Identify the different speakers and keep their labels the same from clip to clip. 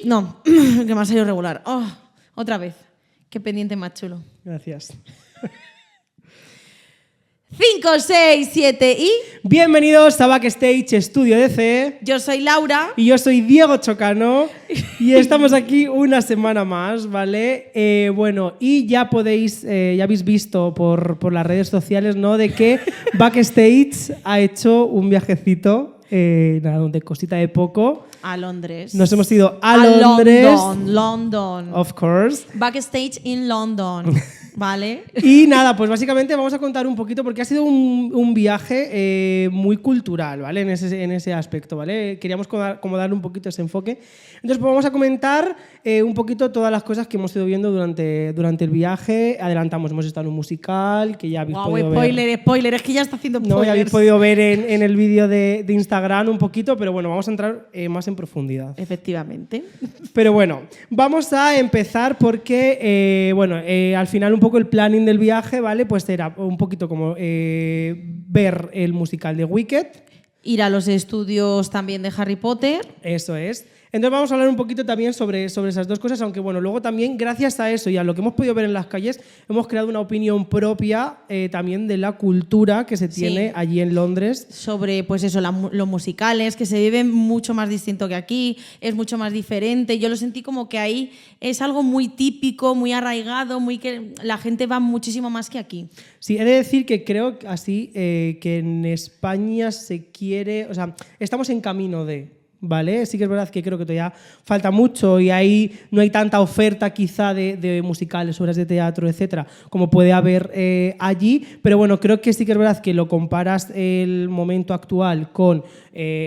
Speaker 1: No, que me ha salido regular. Oh, otra vez. Qué pendiente más chulo.
Speaker 2: Gracias.
Speaker 1: 5, 6, 7 y...
Speaker 2: Bienvenidos a Backstage Estudio DC.
Speaker 1: Yo soy Laura.
Speaker 2: Y yo soy Diego Chocano. Y estamos aquí una semana más, ¿vale? Bueno, y ya podéis, ya habéis visto por las redes sociales, ¿no? De que Backstage ha hecho un viajecito, nada, de cosita de poco.
Speaker 1: A Londres.
Speaker 2: Nos hemos ido a Londres.
Speaker 1: London.
Speaker 2: Of course.
Speaker 1: Backstage in London. ¿Vale?
Speaker 2: Y nada, pues básicamente vamos a contar un poquito porque ha sido un viaje muy cultural, ¿vale? En ese aspecto, ¿vale? Queríamos como darle un poquito ese enfoque. Entonces, pues vamos a comentar un poquito todas las cosas que hemos ido viendo durante el viaje. Adelantamos, hemos estado en un musical que ya habéis podido ver.
Speaker 1: Spoiler, es que ya está haciendo spoilers.
Speaker 2: No, ya habéis podido ver en el vídeo de Instagram un poquito, pero bueno, vamos a entrar más en profundidad.
Speaker 1: Efectivamente.
Speaker 2: Pero bueno, vamos a empezar porque, al final un poco el planning del viaje, ¿vale? Pues era un poquito como ver el musical de Wicked.
Speaker 1: Ir a los estudios también de Harry Potter.
Speaker 2: Eso es. Entonces vamos a hablar un poquito también sobre esas dos cosas, aunque bueno, luego también gracias a eso y a lo que hemos podido ver en las calles, hemos creado una opinión propia también de la cultura que se tiene allí en Londres. Sobre,
Speaker 1: pues eso, los musicales, que se viven mucho más distinto que aquí, es mucho más diferente. Yo lo sentí como que ahí es algo muy típico, muy arraigado, muy que la gente va muchísimo más que aquí.
Speaker 2: Sí, he de decir que creo así que en España se quiere, o sea, estamos en camino de... ¿Vale? Sí que es verdad que creo que todavía falta mucho y ahí no hay tanta oferta quizá de musicales, obras de teatro, etcétera, como puede haber allí, pero bueno, creo que sí que es verdad que lo comparas el momento actual con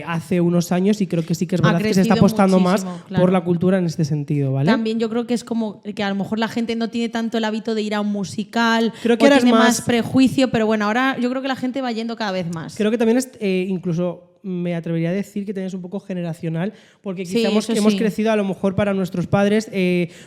Speaker 2: hace unos años y creo que sí que es verdad que se está apostando más por la cultura en este sentido, ¿vale?
Speaker 1: También yo creo que es como que a lo mejor la gente no tiene tanto el hábito de ir a un musical,
Speaker 2: creo que
Speaker 1: o tiene más prejuicio, pero bueno, ahora yo creo que la gente va yendo cada vez más.
Speaker 2: Creo que también es incluso... me atrevería a decir que también es un poco generacional, porque quizá hemos crecido, a lo mejor para nuestros padres,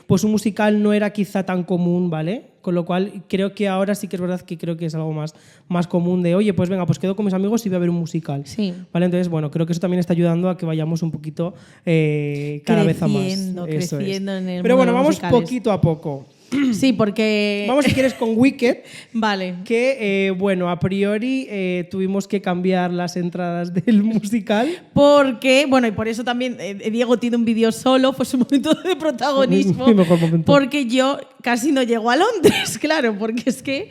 Speaker 2: pues un musical no era quizá tan común, ¿vale? Con lo cual creo que ahora sí que es verdad que creo que es algo más común de, oye, pues venga, pues quedo con mis amigos y voy a ver un musical.
Speaker 1: Sí.
Speaker 2: ¿Vale? Entonces, bueno, creo que eso también está ayudando a que vayamos un poquito cada vez a más.
Speaker 1: Creciendo en el
Speaker 2: Pero bueno,
Speaker 1: mundo
Speaker 2: vamos
Speaker 1: musicales.
Speaker 2: poquito a poco.
Speaker 1: Sí, porque...
Speaker 2: Vamos, si quieres, con Wicked.
Speaker 1: Vale.
Speaker 2: Que, a priori tuvimos que cambiar las entradas del musical.
Speaker 1: Porque, bueno, y por eso también Diego tiene un vídeo solo, fue su momento de protagonismo.
Speaker 2: Mi mejor momento.
Speaker 1: Porque yo casi no llego a Londres, claro, porque es que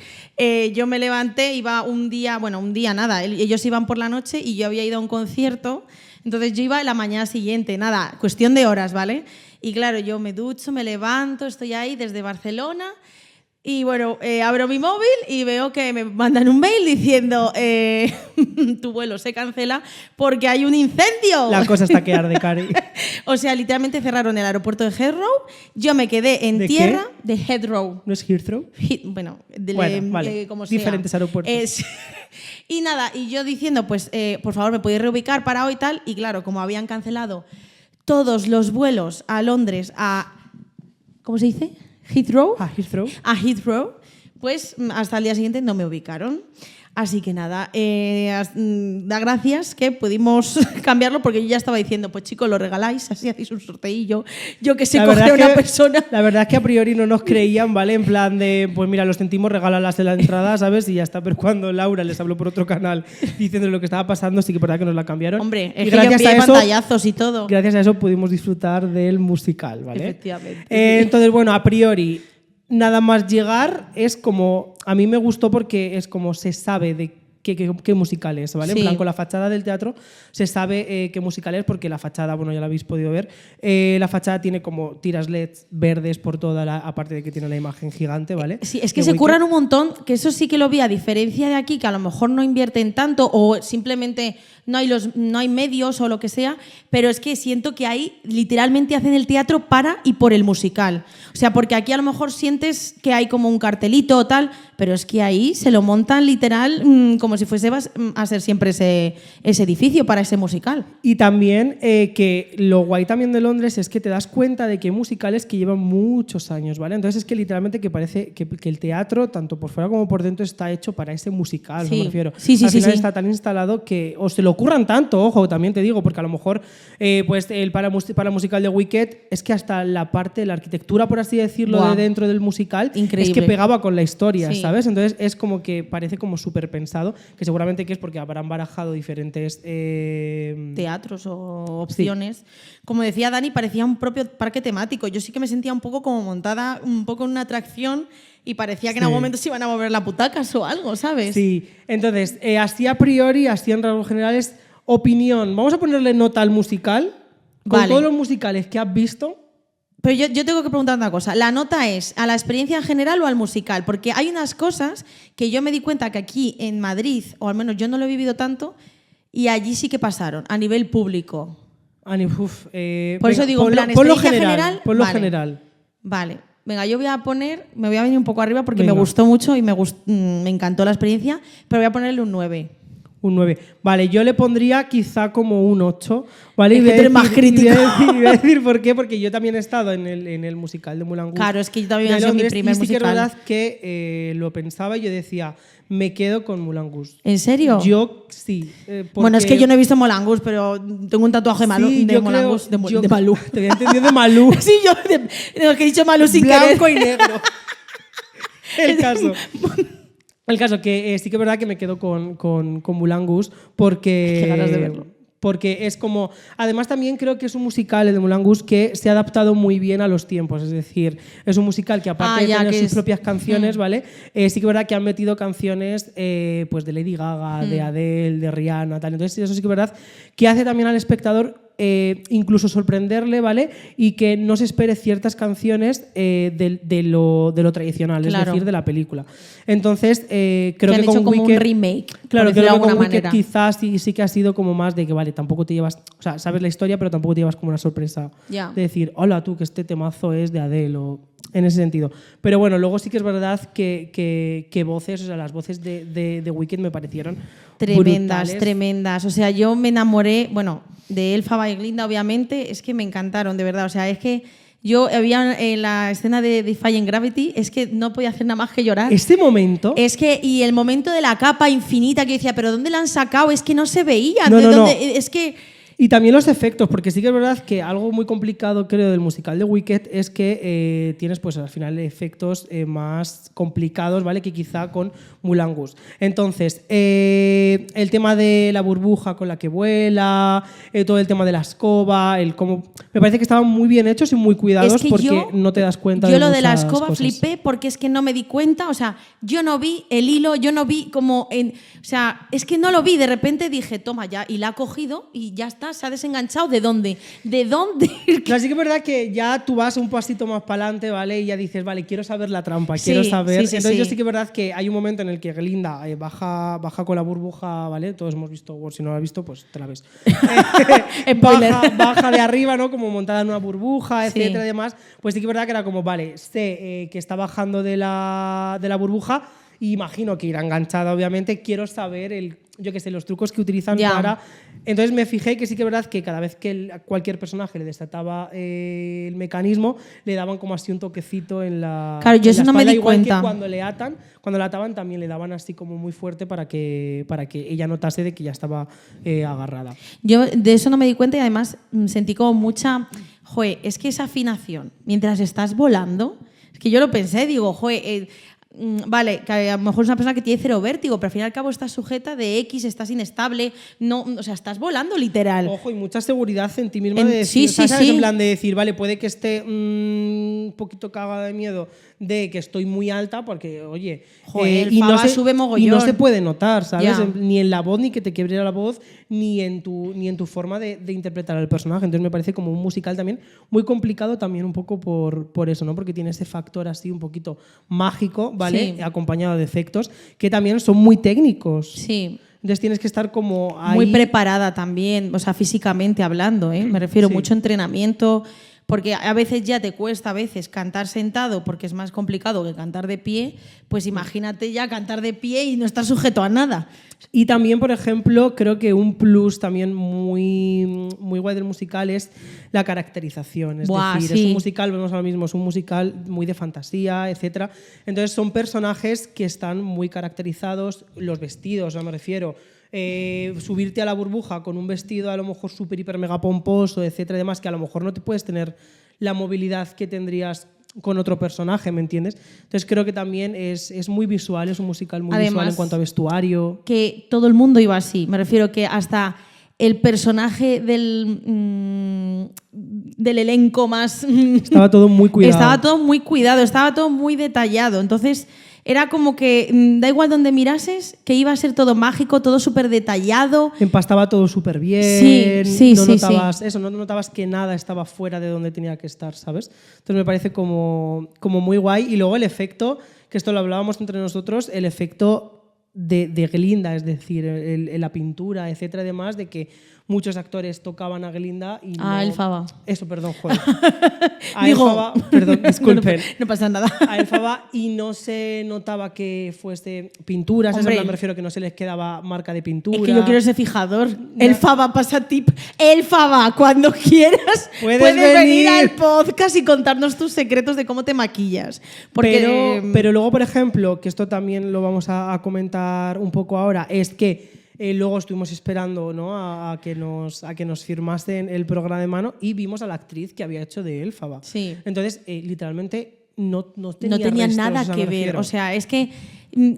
Speaker 1: yo me levanté, iba un día nada, ellos iban por la noche y yo había ido a un concierto, entonces yo iba la mañana siguiente, nada, cuestión de horas, ¿vale? Y claro, yo me ducho, me levanto, estoy ahí desde Barcelona y bueno, abro mi móvil y veo que me mandan un mail diciendo tu vuelo se cancela porque hay un incendio.
Speaker 2: La cosa está que arde, Cari.
Speaker 1: O sea, literalmente cerraron el aeropuerto de Heathrow, yo me quedé en tierra de Heathrow.
Speaker 2: ¿No es Heathrow?
Speaker 1: Vale, como sea.
Speaker 2: Diferentes aeropuertos.
Speaker 1: Y nada, y yo diciendo, pues por favor, ¿me podéis reubicar para hoy y tal? Y claro, como habían cancelado todos los vuelos a Londres ¿cómo se dice? Heathrow.
Speaker 2: A
Speaker 1: Heathrow, pues hasta el día siguiente no me ubicaron. Así que nada, da gracias que pudimos cambiarlo porque yo ya estaba diciendo, pues chicos, lo regaláis, así hacéis un sorteillo, yo que sé, coger a una persona.
Speaker 2: La verdad es que a priori no nos creían, ¿vale? En plan de, pues mira, los sentimos, regálalas de la entrada, ¿sabes? Y ya está, pero cuando Laura les habló por otro canal diciendo lo que estaba pasando, sí que es verdad que nos la cambiaron.
Speaker 1: Hombre, es que yo envié pantallazos y todo.
Speaker 2: Gracias a eso pudimos disfrutar del musical, ¿vale?
Speaker 1: Efectivamente.
Speaker 2: Entonces, bueno, a priori... Nada más llegar es como... A mí me gustó porque es como se sabe de qué musical es, ¿vale?
Speaker 1: Sí.
Speaker 2: En plan, con la fachada del teatro se sabe qué musical es porque la fachada, bueno, ya la habéis podido ver, la fachada tiene como tiras LEDs verdes por toda la... Aparte de que tiene la imagen gigante, ¿vale?
Speaker 1: Sí, es que se curran un montón, que eso sí que lo vi, a diferencia de aquí, que a lo mejor no invierten tanto o simplemente no hay medios o lo que sea, pero es que siento que ahí literalmente hacen el teatro para y por el musical. O sea, porque aquí a lo mejor sientes que hay como un cartelito o tal, pero es que ahí se lo montan literal como como si fuese a ser siempre ese edificio para ese musical.
Speaker 2: Y también que lo guay también de Londres es que te das cuenta de que hay musicales que llevan muchos años, ¿vale? Entonces es que literalmente que parece que el teatro, tanto por fuera como por dentro, está hecho para ese musical,
Speaker 1: Sí.
Speaker 2: me refiero.
Speaker 1: Sí,
Speaker 2: Al final está tan instalado que o se lo ocurran tanto, ojo, también te digo, porque a lo mejor pues para el musical de Wicked es que hasta la parte de la arquitectura, por así decirlo,
Speaker 1: Buah.
Speaker 2: de dentro del musical,
Speaker 1: Increíble.
Speaker 2: es que pegaba con la historia,
Speaker 1: Sí.
Speaker 2: ¿sabes? Entonces es como que parece como súper pensado, que seguramente que es porque habrán barajado diferentes
Speaker 1: teatros o opciones. Como decía Dani, parecía un propio parque temático. Yo sí que me sentía un poco como montada, un poco en una atracción y parecía que en algún momento se iban a mover las butacas o algo, ¿sabes?
Speaker 2: Sí, entonces, así a priori, así en rasgos generales, opinión. Vamos a ponerle nota al musical. Con
Speaker 1: Vale.
Speaker 2: todos los musicales que has visto,
Speaker 1: Pero yo tengo que preguntar una cosa. ¿La nota es a la experiencia en general o al musical? Porque hay unas cosas que yo me di cuenta que aquí en Madrid, o al menos yo no lo he vivido tanto, y allí sí que pasaron, a nivel público. Por eso digo, en plan, experiencia general.
Speaker 2: Por lo
Speaker 1: vale.
Speaker 2: general.
Speaker 1: Vale. Venga, yo voy a poner, me voy a venir un poco arriba porque
Speaker 2: Venga.
Speaker 1: me gustó mucho y me encantó la experiencia, pero voy a ponerle un 9.
Speaker 2: Un 9. Vale, yo le pondría quizá como un 8. ¿Vale?
Speaker 1: Es que tú eres más crítico.
Speaker 2: Voy a decir por qué, porque yo también he estado en el musical de Moulin Rouge.
Speaker 1: Claro, es que yo también
Speaker 2: de
Speaker 1: ha sido mi
Speaker 2: Londres,
Speaker 1: primer
Speaker 2: y sí que es
Speaker 1: musical.
Speaker 2: verdad que lo pensaba y yo decía, me quedo con Moulin Rouge.
Speaker 1: ¿En serio?
Speaker 2: Yo sí.
Speaker 1: Bueno, es que yo no he visto Moulin Rouge, pero tengo un tatuaje de Malú.
Speaker 2: Sí,
Speaker 1: de
Speaker 2: yo
Speaker 1: Moulin
Speaker 2: creo-
Speaker 1: Rouge,
Speaker 2: yo-
Speaker 1: de Malú.
Speaker 2: Te había entendido de Malú.
Speaker 1: Sí, yo que he dicho Malú sin
Speaker 2: Blanco
Speaker 1: querer.
Speaker 2: y negro. El caso que sí que es verdad que me quedo con Moulin Rouge porque...
Speaker 1: Qué ganas de verlo.
Speaker 2: Porque es como... Además también creo que es un musical, el de Moulin Rouge, que se ha adaptado muy bien a los tiempos. Es decir, es un musical que aparte de
Speaker 1: ya,
Speaker 2: tener
Speaker 1: que
Speaker 2: sus
Speaker 1: es-
Speaker 2: propias canciones, ¿vale? Sí que es verdad que han metido canciones pues de Lady Gaga, de Adele, de Rihanna, tal. Entonces eso sí que es verdad que hace también al espectador incluso sorprenderle, ¿vale? Y que no se espere ciertas canciones de lo tradicional,
Speaker 1: Claro.
Speaker 2: es decir, de la película. Entonces, creo
Speaker 1: Que han
Speaker 2: que
Speaker 1: hecho
Speaker 2: con
Speaker 1: como un
Speaker 2: Wicked,
Speaker 1: remake,
Speaker 2: claro,
Speaker 1: por decirlo de
Speaker 2: creo que
Speaker 1: alguna
Speaker 2: con Wicked
Speaker 1: manera.
Speaker 2: quizás sí que ha sido como más de que, vale, tampoco te llevas, o sea, sabes la historia, pero tampoco te llevas como una sorpresa
Speaker 1: Ya.
Speaker 2: de decir, hola tú, que este temazo es de Adele o en ese sentido. Pero bueno, luego sí que es verdad que voces, o sea, las voces de Wicked me parecieron
Speaker 1: Tremendas,
Speaker 2: brutales.
Speaker 1: tremendas. O sea, yo me enamoré, bueno, de Elphaba y Glinda, obviamente, es que me encantaron, de verdad. O sea, es que yo había en la escena de Defying Gravity, es que no podía hacer nada más que llorar.
Speaker 2: Este momento...
Speaker 1: Es que, y el momento de la capa infinita que yo decía, ¿pero dónde la han sacado? Es que no se veía.
Speaker 2: No,
Speaker 1: ¿De
Speaker 2: no, no.
Speaker 1: dónde? Es que.
Speaker 2: Y también los efectos, porque sí que es verdad que algo muy complicado, creo, del musical de Wicked es que tienes, pues al final, efectos más complicados, ¿vale? Que quizá con Moulin Rouge. Entonces, el tema de la burbuja con la que vuela, todo el tema de la escoba, el cómo... Me parece que estaban muy bien hechos y muy cuidados
Speaker 1: Es que
Speaker 2: porque
Speaker 1: yo-
Speaker 2: no te das cuenta
Speaker 1: Yo
Speaker 2: de
Speaker 1: lo de la
Speaker 2: muchas
Speaker 1: escoba
Speaker 2: cosas.
Speaker 1: flipé porque es que no me di cuenta, o sea, yo no vi el hilo, yo no vi como en, o sea, es que no lo vi, de repente dije, toma ya, y la ha cogido y ya está, se ha desenganchado, ¿de dónde? ¿De dónde?
Speaker 2: No, sí que es verdad que ya tú vas un pasito más para adelante, ¿vale? Y ya dices, vale, quiero saber la trampa,
Speaker 1: Sí,
Speaker 2: quiero saber.
Speaker 1: sí, sí,
Speaker 2: Entonces
Speaker 1: sí.
Speaker 2: yo sí que es verdad que hay un momento en el que Glinda baja con la burbuja, ¿vale? Todos hemos visto Wars, si no la has visto, pues te la ves.
Speaker 1: Spoiler.
Speaker 2: baja de arriba, ¿no? Como montada en una burbuja,
Speaker 1: Sí.
Speaker 2: etcétera y demás. Pues sí que es verdad que era como, vale, sé que está bajando de la burbuja y imagino que irá enganchada, obviamente. Quiero saber yo qué sé, los trucos que utilizan
Speaker 1: Ya.
Speaker 2: para... Entonces me fijé que sí que es verdad que cada vez que cualquier personaje le desataba el mecanismo, le daban como así un toquecito en la
Speaker 1: Claro, yo
Speaker 2: en
Speaker 1: eso
Speaker 2: la
Speaker 1: no me
Speaker 2: espalda,
Speaker 1: di
Speaker 2: igual
Speaker 1: cuenta.
Speaker 2: que cuando la ataban también le daban así como muy fuerte para que ella notase de que ya estaba agarrada.
Speaker 1: Yo de eso no me di cuenta y además sentí como mucha, joder, es que esa afinación, mientras estás volando, es que yo lo pensé, digo, joder, vale, que a lo mejor es una persona que tiene cero vértigo, pero al fin y al cabo estás sujeta de X, estás inestable, no, o sea, estás volando literal.
Speaker 2: Ojo, y mucha seguridad en ti misma
Speaker 1: En-
Speaker 2: de decir,
Speaker 1: sí, sí,
Speaker 2: ¿sabes?
Speaker 1: sí.
Speaker 2: En plan de decir, vale, puede que esté un poquito cagada de miedo de que estoy muy alta, porque, oye,
Speaker 1: Joder, el
Speaker 2: y, no
Speaker 1: Faba
Speaker 2: se,
Speaker 1: sube
Speaker 2: y no
Speaker 1: mogollón.
Speaker 2: se puede notar, ¿sabes?
Speaker 1: Ya.
Speaker 2: Ni en la voz, ni que te quiebre la voz, ni en tu forma de interpretar al personaje. Entonces me parece como un musical también muy complicado, también un poco por eso, ¿no? Porque tiene ese factor así un poquito mágico, ¿vale?
Speaker 1: Sí.
Speaker 2: Acompañado de efectos que también son muy técnicos.
Speaker 1: Sí.
Speaker 2: Entonces tienes que estar como ahí.
Speaker 1: Muy preparada también, o sea, físicamente hablando, ¿eh? Me refiero
Speaker 2: Sí.
Speaker 1: mucho entrenamiento, porque a veces ya te cuesta a veces cantar sentado porque es más complicado que cantar de pie, pues imagínate ya cantar de pie y no estar sujeto a nada.
Speaker 2: Y también, por ejemplo, creo que un plus también muy, muy guay del musical es la caracterización. Es decir, es un musical, vemos ahora mismo, es un musical muy de fantasía, etc. Entonces son personajes que están muy caracterizados, los vestidos, me refiero. Subirte a la burbuja con un vestido a lo mejor súper, hiper, mega pomposo, etcétera, y demás, que a lo mejor no te puedes tener la movilidad que tendrías con otro personaje, ¿me entiendes? Entonces creo que también es muy visual, es un musical muy visual en cuanto a vestuario.
Speaker 1: Que todo el mundo iba así, me refiero que hasta el personaje del elenco más...
Speaker 2: Estaba todo muy cuidado.
Speaker 1: Estaba todo muy cuidado, estaba todo muy detallado, entonces... Era como que da igual donde mirases, que iba a ser todo mágico, todo súper detallado.
Speaker 2: Empastaba todo súper bien. No notabas que nada estaba fuera de donde tenía que estar, ¿sabes? Entonces me parece como muy guay. Y luego el efecto, que esto lo hablábamos entre nosotros, el efecto de Glinda, es decir, la pintura, etcétera, y demás, de que muchos actores tocaban a Glinda y no...
Speaker 1: Elfaba.
Speaker 2: Eso, perdón, joder. Elfaba, perdón, disculpen.
Speaker 1: No pasa nada.
Speaker 2: A Elfaba y no se notaba que fuese pinturas, me refiero que no se les quedaba marca de pintura.
Speaker 1: Es que yo quiero ese fijador. Elfaba, pasa tip. Elfaba, cuando quieras puedes venir al podcast y contarnos tus secretos de cómo te maquillas.
Speaker 2: Pero luego, por ejemplo, que esto también lo vamos a comentar un poco ahora, es que luego estuvimos esperando, ¿no?, a que nos firmasen el programa de mano y vimos a la actriz que había hecho de Elfaba.
Speaker 1: Sí.
Speaker 2: Entonces, literalmente no tenía restos,
Speaker 1: nada que ver. O sea, es que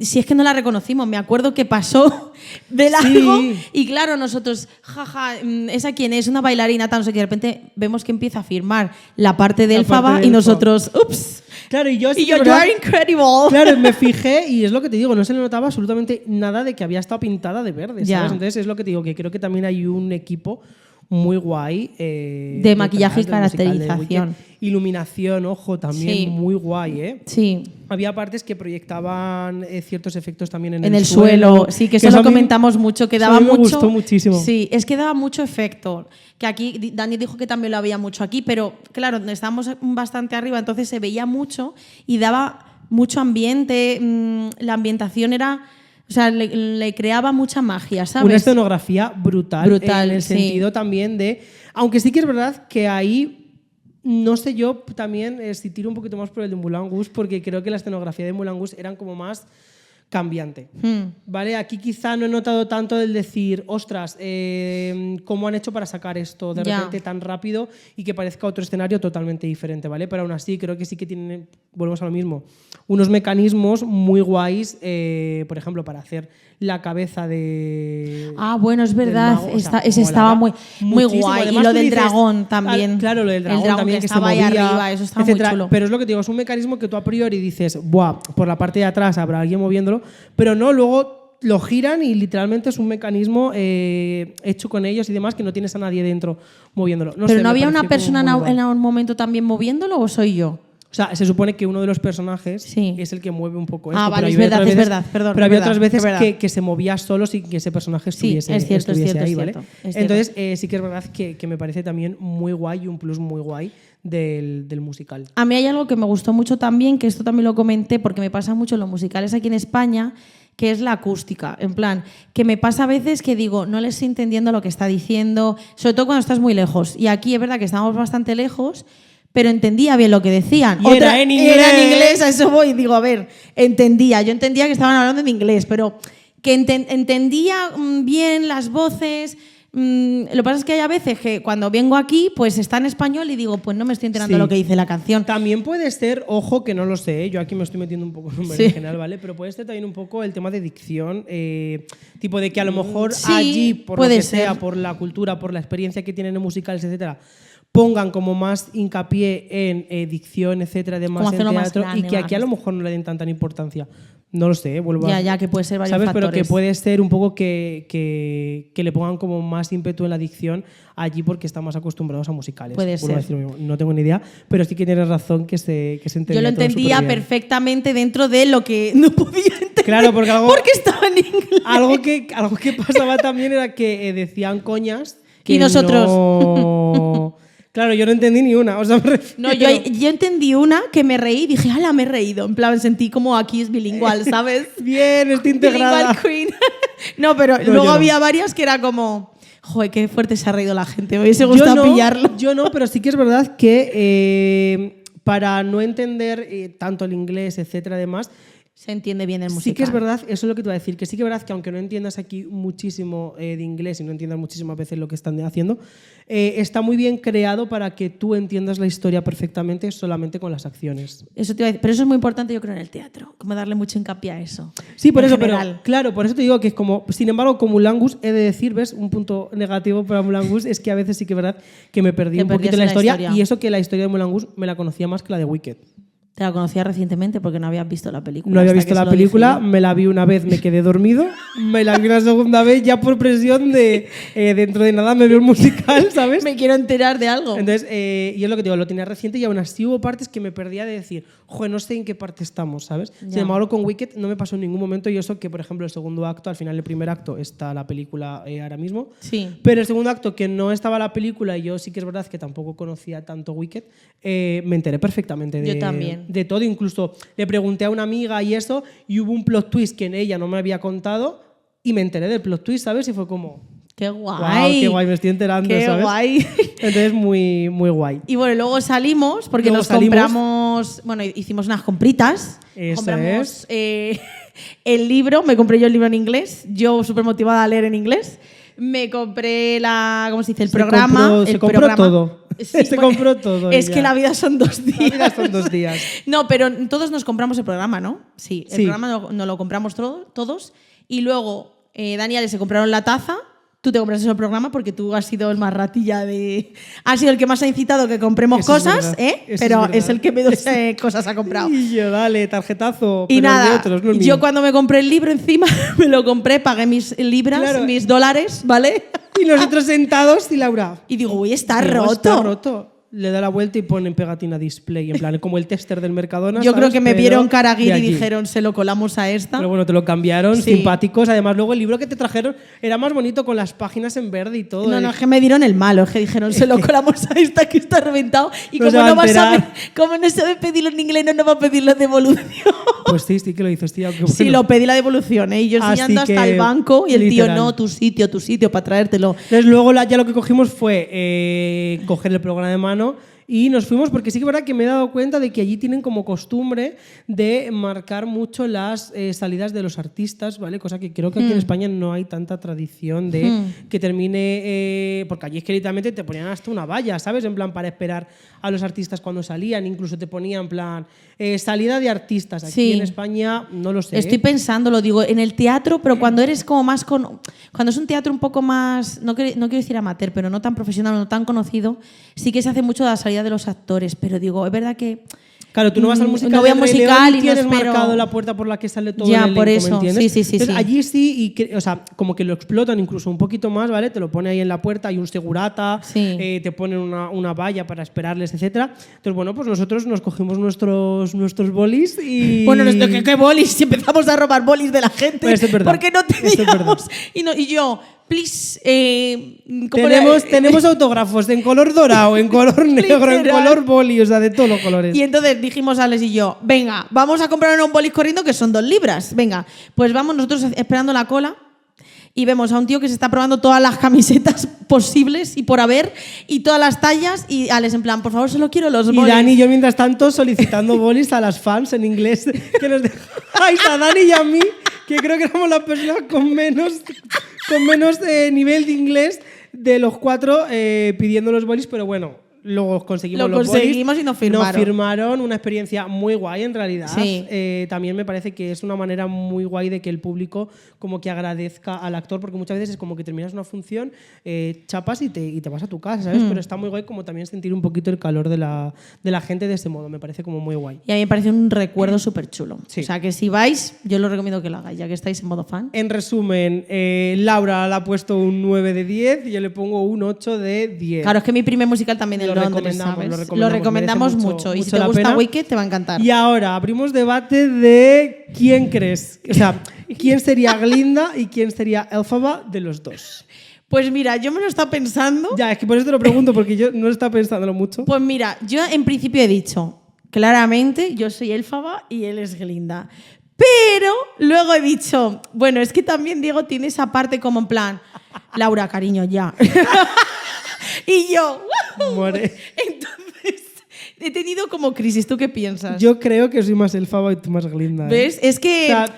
Speaker 1: si es que no la reconocimos, me acuerdo que pasó de largo y claro, nosotros, jaja, ¿esa quién es? Una bailarina, tal, no sé qué. De repente vemos que empieza a firmar la parte de Elfaba y nosotros, ups.
Speaker 2: Claro, y yo
Speaker 1: you are incredible.
Speaker 2: Claro, me fijé y es lo que te digo, no se le notaba absolutamente nada de que había estado pintada de verde, ¿sabes? Entonces es lo que te digo, que creo que también hay un equipo muy guay
Speaker 1: de maquillaje y caracterización.
Speaker 2: Iluminación, ojo, también muy guay, ¿eh?
Speaker 1: Sí.
Speaker 2: Había partes que proyectaban ciertos efectos también en
Speaker 1: el suelo. Sí, que eso lo comentamos mucho, que daba
Speaker 2: me
Speaker 1: mucho.
Speaker 2: Gustó muchísimo.
Speaker 1: Sí, es que daba mucho efecto. Que aquí, Dani dijo que también lo había mucho aquí, pero claro, estábamos bastante arriba, entonces se veía mucho y daba mucho ambiente. La ambientación era. O sea, le creaba mucha magia, ¿sabes?
Speaker 2: Una escenografía brutal en el sentido también de... Aunque sí que es verdad que ahí, no sé yo, también si tiro un poquito más por el de Moulin Rouge, porque creo que la escenografía de Moulin Rouge eran como más cambiante. ¿Vale? Aquí quizá no he notado tanto el decir, ostras, ¿cómo han hecho para sacar esto de repente tan rápido y que parezca otro escenario totalmente diferente, ¿vale? Pero aún así creo que sí que tienen, volvemos a lo mismo, unos mecanismos muy guays, por ejemplo, para hacer la cabeza de...
Speaker 1: bueno, es verdad, ese estaba muy guay.
Speaker 2: Además,
Speaker 1: y lo del dragón también.
Speaker 2: Claro, lo del dragón también, que
Speaker 1: estaba
Speaker 2: se movía,
Speaker 1: ahí arriba, eso estaba muy chulo.
Speaker 2: Pero es lo que te digo, es un mecanismo que tú a priori dices, buah, por la parte de atrás habrá alguien moviéndolo, pero no, luego lo giran y literalmente es un mecanismo hecho con ellos y demás, que no tienes a nadie dentro moviéndolo.
Speaker 1: ¿Pero no había una persona en algún momento también moviéndolo o soy yo?
Speaker 2: O sea, se supone que uno de los personajes es el que mueve un poco esto.
Speaker 1: Vale, es verdad, perdón.
Speaker 2: Pero había otras veces que se movía solo sin que ese personaje estuviese,
Speaker 1: es cierto,
Speaker 2: ahí, ¿vale? Entonces,
Speaker 1: cierto.
Speaker 2: sí que es verdad que me parece también muy guay y un plus muy guay del musical.
Speaker 1: A mí hay algo que me gustó mucho también, que esto también lo comenté porque me pasa mucho en los musicales aquí en España, que es la acústica. En plan, que me pasa a veces que digo, no le estoy entendiendo lo que está diciendo, sobre todo cuando estás muy lejos. Y aquí es verdad que estamos bastante lejos, pero entendía bien lo que decían.
Speaker 2: Y era en inglés.
Speaker 1: Era en inglés, a eso voy. Digo, a ver, entendía. Yo entendía que estaban hablando en inglés, pero que entendía bien las voces. Lo que pasa es que hay a veces que cuando vengo aquí, pues está en español y digo, pues no me estoy enterando de lo que dice la canción.
Speaker 2: También puede ser, ojo, que no lo sé, yo aquí me estoy metiendo un poco en en general, ¿vale? Pero puede ser también un poco el tema de dicción, tipo de que a lo mejor allí, por lo que sea, por la cultura, por la experiencia que tienen en musicales, etcétera, pongan como más hincapié en dicción, etcétera, además en teatro, grande, y que aquí a lo mejor no le den tanta importancia. No lo sé, vuelvo a...
Speaker 1: Ya, que puede ser varios factores.
Speaker 2: Pero que puede ser un poco que le pongan como más ímpetu en la dicción allí porque están más acostumbrados a musicales.
Speaker 1: Puede ser.
Speaker 2: No tengo ni idea, pero sí que tienes razón que se entendía.
Speaker 1: Yo lo entendía perfectamente dentro de lo que no podía entender.
Speaker 2: Claro, porque
Speaker 1: estaba en inglés.
Speaker 2: Algo que pasaba también era que decían coñas que
Speaker 1: y nosotros...
Speaker 2: No... Claro, yo no entendí ni una. O sea,
Speaker 1: No, yo entendí una que me reí y dije, ¡hala, me he reído! En plan, sentí como aquí es bilingual, ¿sabes?
Speaker 2: Bien, estoy integrada.
Speaker 1: Bilingual queen. No, pero luego había varias que era como, joder, qué fuerte se ha reído la gente, me hubiese gustado pillarlo.
Speaker 2: Yo no, pero sí que es verdad que para no entender tanto el inglés, etcétera, además,
Speaker 1: se entiende bien el musical.
Speaker 2: Sí que es verdad, eso es lo que te voy a decir, que sí que es verdad que aunque no entiendas aquí muchísimo de inglés y no entiendas muchísimas veces lo que están haciendo, está muy bien creado para que tú entiendas la historia perfectamente solamente con las acciones.
Speaker 1: Eso te iba a decir, pero eso es muy importante yo creo en el teatro, como darle mucho hincapié a eso.
Speaker 2: Sí, por eso, general. Pero claro, por eso te digo que es como, sin embargo, con Moulin Rouge he de decir, ¿ves? Un punto negativo para Moulin Rouge es que a veces sí que es verdad que me perdí un poquito en la historia y eso que la historia de Moulin Rouge me la conocía más que la de Wicked.
Speaker 1: Te la conocía recientemente porque no habías visto la película.
Speaker 2: No había visto la película, me la vi una vez, me quedé dormido, me la vi una segunda vez ya por presión de dentro de nada me veo el musical, ¿sabes?
Speaker 1: Me quiero enterar de algo.
Speaker 2: Entonces, y es lo que te digo, lo tenía reciente y aún así hubo partes que me perdía de decir, joder, no sé en qué parte estamos, ¿sabes? Ya. Sin embargo, con Wicked no me pasó en ningún momento y eso que, por ejemplo, el segundo acto, al final del primer acto está la película ahora mismo,
Speaker 1: sí.
Speaker 2: Pero el segundo acto que no estaba la película y yo sí que es verdad que tampoco conocía tanto Wicked, me enteré perfectamente
Speaker 1: yo también.
Speaker 2: De todo, incluso le pregunté a una amiga y eso, y hubo un plot twist que ella no me había contado y me enteré del plot twist, ¿sabes? Y fue como...
Speaker 1: ¡Qué guay!
Speaker 2: Wow, ¡qué guay! Me estoy enterando,
Speaker 1: ¡Qué
Speaker 2: ¿sabes?
Speaker 1: guay!
Speaker 2: Entonces, muy, muy guay.
Speaker 1: Y bueno, luego salimos, porque luego compramos... Bueno, hicimos unas compritas.
Speaker 2: Eso
Speaker 1: compramos el libro, me compré yo el libro en inglés, yo súper motivada a leer en inglés. Me compré ¿cómo se dice? El programa.
Speaker 2: Se compró todo.
Speaker 1: Sí,
Speaker 2: se compró todo.
Speaker 1: Es que la vida son 2 días.
Speaker 2: La vida son 2 días.
Speaker 1: No, pero todos nos compramos el programa, ¿no? Sí, el programa nos lo compramos todos. Y luego Daniel se compraron la taza. Tú te compraste el programa porque tú has sido el más ratilla de... Has sido el que más ha incitado que compremos cosas, pero es el que menos cosas ha comprado.
Speaker 2: Y yo, dale, tarjetazo.
Speaker 1: Y
Speaker 2: pero
Speaker 1: nada,
Speaker 2: de otros, no
Speaker 1: yo cuando me compré el libro encima, me lo compré, pagué mis libras, claro. Mis dólares, ¿vale?
Speaker 2: Y nosotros sentados y Laura...
Speaker 1: Y digo, uy, está roto.
Speaker 2: Está roto. Le da la vuelta y ponen pegatina display, en plan, como el tester del Mercadona.
Speaker 1: Yo creo
Speaker 2: ¿sabes?
Speaker 1: que me vieron Caraguir y dijeron, se lo colamos a esta.
Speaker 2: Pero bueno, te lo cambiaron, simpáticos. Además, luego el libro que te trajeron era más bonito con las páginas en verde y todo.
Speaker 1: No, es que me dieron el malo, es que dijeron, se lo colamos a esta que está reventado. Y como no no sabe pedirlo en inglés, no va a pedir la devolución.
Speaker 2: Pues sí que lo hizo, tío. Bueno.
Speaker 1: Sí, lo pedí la devolución, y yo enseñando hasta el banco y el literal. Tío, no, tu sitio para traértelo.
Speaker 2: Entonces luego ya lo que cogimos fue coger el programa de mano y nos fuimos porque sí que es verdad que me he dado cuenta de que allí tienen como costumbre de marcar mucho las salidas de los artistas, ¿vale? Cosa que creo que aquí en España no hay tanta tradición de que termine... porque allí es que literalmente te ponían hasta una valla, ¿sabes? En plan, para esperar a los artistas cuando salían. Incluso te ponían en plan salida de artistas. Aquí en España no lo sé.
Speaker 1: Estoy pensando, lo digo, en el teatro, pero cuando eres como más... cuando es un teatro un poco más... No quiero decir amateur, pero no tan profesional, no tan conocido, sí que se hace mucho de la salida de los actores, pero digo, es verdad que...
Speaker 2: Claro, tú no vas al musical,
Speaker 1: no voy a musical y
Speaker 2: tienes
Speaker 1: no espero...
Speaker 2: marcado la puerta por la que sale todo
Speaker 1: ya,
Speaker 2: el elenco,
Speaker 1: por eso.
Speaker 2: ¿me entiendes?
Speaker 1: Sí.
Speaker 2: Entonces, allí sí, o sea, como que lo explotan incluso un poquito más, ¿vale? Te lo pone ahí en la puerta, hay un segurata, te ponen una valla para esperarles, etcétera. Entonces, bueno, pues nosotros nos cogimos nuestros bolis y...
Speaker 1: Bueno, ¿qué bolis? Si empezamos a robar bolis de la gente.
Speaker 2: Pues es verdad.
Speaker 1: Porque no teníamos... Y yo... Please,
Speaker 2: tenemos autógrafos en color dorado, en color negro, en color boli, o sea, de todos los colores.
Speaker 1: Y entonces dijimos Alex y yo, venga, vamos a comprar un bolis corriendo que son 2 libras. Venga, pues vamos nosotros esperando la cola y vemos a un tío que se está probando todas las camisetas posibles y por haber y todas las tallas y Alex en plan, por favor, solo quiero los bolis.
Speaker 2: Y Dani y yo mientras tanto solicitando bolis a las fans en inglés que nos dejáis a Dani y a mí, que creo que éramos las personas con menos nivel de inglés de los 4 pidiendo los bolis, pero bueno, luego conseguimos los bolis.
Speaker 1: Y nos firmaron.
Speaker 2: Nos firmaron, una experiencia muy guay en realidad.
Speaker 1: Sí.
Speaker 2: También me parece que es una manera muy guay de que el público como que agradezca al actor, porque muchas veces es como que terminas una función, chapas y te vas a tu casa, ¿sabes? Pero está muy guay como también sentir un poquito el calor de la gente de ese modo, me parece como muy guay.
Speaker 1: Y a mí me parece un recuerdo súper chulo.
Speaker 2: Sí.
Speaker 1: O sea, que si vais, yo os recomiendo que lo hagáis, ya que estáis en modo fan.
Speaker 2: En resumen, Laura le ha puesto un 9 de 10 y yo le pongo un 8 de 10.
Speaker 1: Claro, es que mi primer musical también en Londres, ¿sabes? Lo recomendamos mucho. Y si te gusta Wicked, te va a encantar.
Speaker 2: Y ahora abrimos debate de quién crees, o sea, quién sería Glinda y quién sería Elphaba de los dos.
Speaker 1: Pues mira, yo me lo estaba pensando.
Speaker 2: Ya, es que por eso te lo pregunto, porque yo no estaba pensándolo mucho.
Speaker 1: Pues mira, yo en principio he dicho, claramente, yo soy Elphaba y él es Glinda. Pero luego he dicho, bueno, es que también Diego tiene esa parte como en plan, Laura, cariño, ya. Y yo, ¡wow!
Speaker 2: Muere.
Speaker 1: Entonces, he tenido como crisis. ¿Tú qué piensas?
Speaker 2: Yo creo que soy más Elphaba y tú más Glinda.
Speaker 1: ¿Ves? Es que...
Speaker 2: O sea, a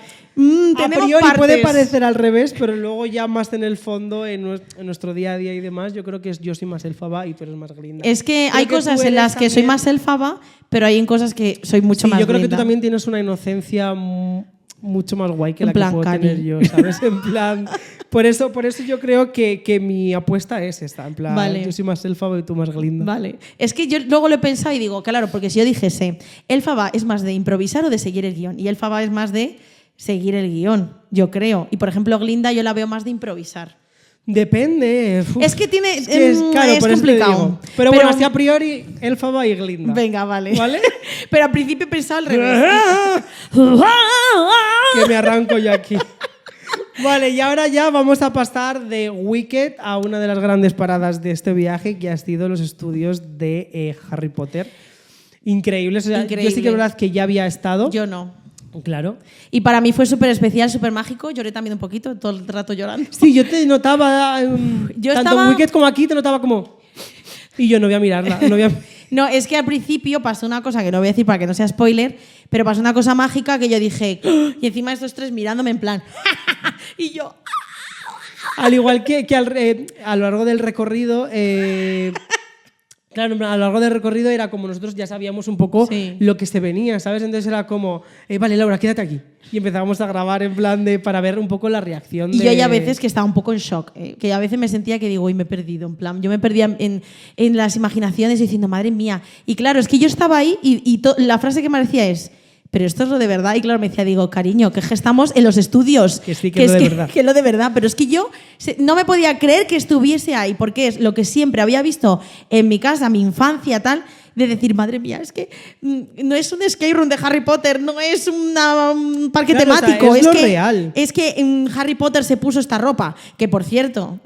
Speaker 1: tenemos
Speaker 2: priori
Speaker 1: partes.
Speaker 2: puede parecer al revés, pero luego ya más en el fondo, en nuestro día a día y demás, yo creo que yo soy más Elphaba y tú eres más Glinda.
Speaker 1: Es que
Speaker 2: Creo
Speaker 1: hay
Speaker 2: que
Speaker 1: cosas
Speaker 2: tú
Speaker 1: en
Speaker 2: eres
Speaker 1: las que soy
Speaker 2: también-
Speaker 1: más Elphaba, pero hay en cosas que soy mucho
Speaker 2: Sí,
Speaker 1: más
Speaker 2: yo creo que tú
Speaker 1: Glinda.
Speaker 2: también tienes una inocencia mucho más guay que
Speaker 1: En
Speaker 2: la
Speaker 1: plan,
Speaker 2: que puedo
Speaker 1: Cari.
Speaker 2: tener yo, ¿sabes? En plan, por eso yo creo que mi apuesta es esta, en plan,
Speaker 1: Vale.
Speaker 2: yo soy más Elphaba y tú más Glinda.
Speaker 1: Vale. Es que yo luego lo he pensado y digo, claro, porque si yo dijese, Elphaba es más de improvisar o de seguir el guión, y Elphaba es más de seguir el guión, yo creo. Y por ejemplo, Glinda yo la veo más de improvisar.
Speaker 2: Depende. Uf,
Speaker 1: Es que tiene.
Speaker 2: claro,
Speaker 1: es
Speaker 2: por eso te
Speaker 1: complicado.
Speaker 2: digo. Pero bueno, así a priori, Elphaba y Glinda.
Speaker 1: Venga, vale.
Speaker 2: ¿Vale?
Speaker 1: Pero al principio he pensado al revés.
Speaker 2: Que me arranco yo aquí. Vale, y ahora ya vamos a pasar de Wicked a una de las grandes paradas de este viaje, que ha sido los estudios de Harry Potter. Increíbles. O sea,
Speaker 1: Increíble.
Speaker 2: Yo sí que es verdad que ya había estado.
Speaker 1: Yo no.
Speaker 2: Claro.
Speaker 1: Y para mí fue súper especial, súper mágico. Lloré también un poquito, todo el rato llorando.
Speaker 2: Sí, yo te notaba,
Speaker 1: Yo
Speaker 2: tanto
Speaker 1: estaba-
Speaker 2: en Wicked como aquí, te notaba como... Y yo no voy a mirarla. No voy a...
Speaker 1: No, es que al principio pasó una cosa que no voy a decir para que no sea spoiler, pero pasó una cosa mágica que yo dije, ¡oh! Y encima estos tres mirándome en plan, y yo,
Speaker 2: Al igual que a lo largo del recorrido, claro, a lo largo del recorrido era como nosotros ya sabíamos un poco
Speaker 1: Sí.
Speaker 2: lo que se venía, ¿sabes? Entonces era como, vale, Laura, quédate aquí. Y empezábamos a grabar en plan para ver un poco la reacción.
Speaker 1: Y
Speaker 2: de...
Speaker 1: yo ya a veces que estaba un poco en shock, que a veces me sentía que digo, y me he perdido, en plan, yo me perdía en las imaginaciones diciendo, madre mía. Y claro, es que yo estaba ahí y la frase que me decía es, pero esto es lo de verdad. Y claro, me decía, digo, cariño, que es que estamos en los estudios.
Speaker 2: Que sí, que es lo de verdad.
Speaker 1: Que es lo de verdad. Pero es que yo no me podía creer que estuviese ahí, porque es lo que siempre había visto en mi casa, mi infancia, tal, de decir, madre mía, es que no es un escape room de Harry Potter, no es un parque
Speaker 2: Claro, o sea,
Speaker 1: temático.
Speaker 2: es lo
Speaker 1: que,
Speaker 2: real.
Speaker 1: Es que en Harry Potter se puso esta ropa, que por cierto,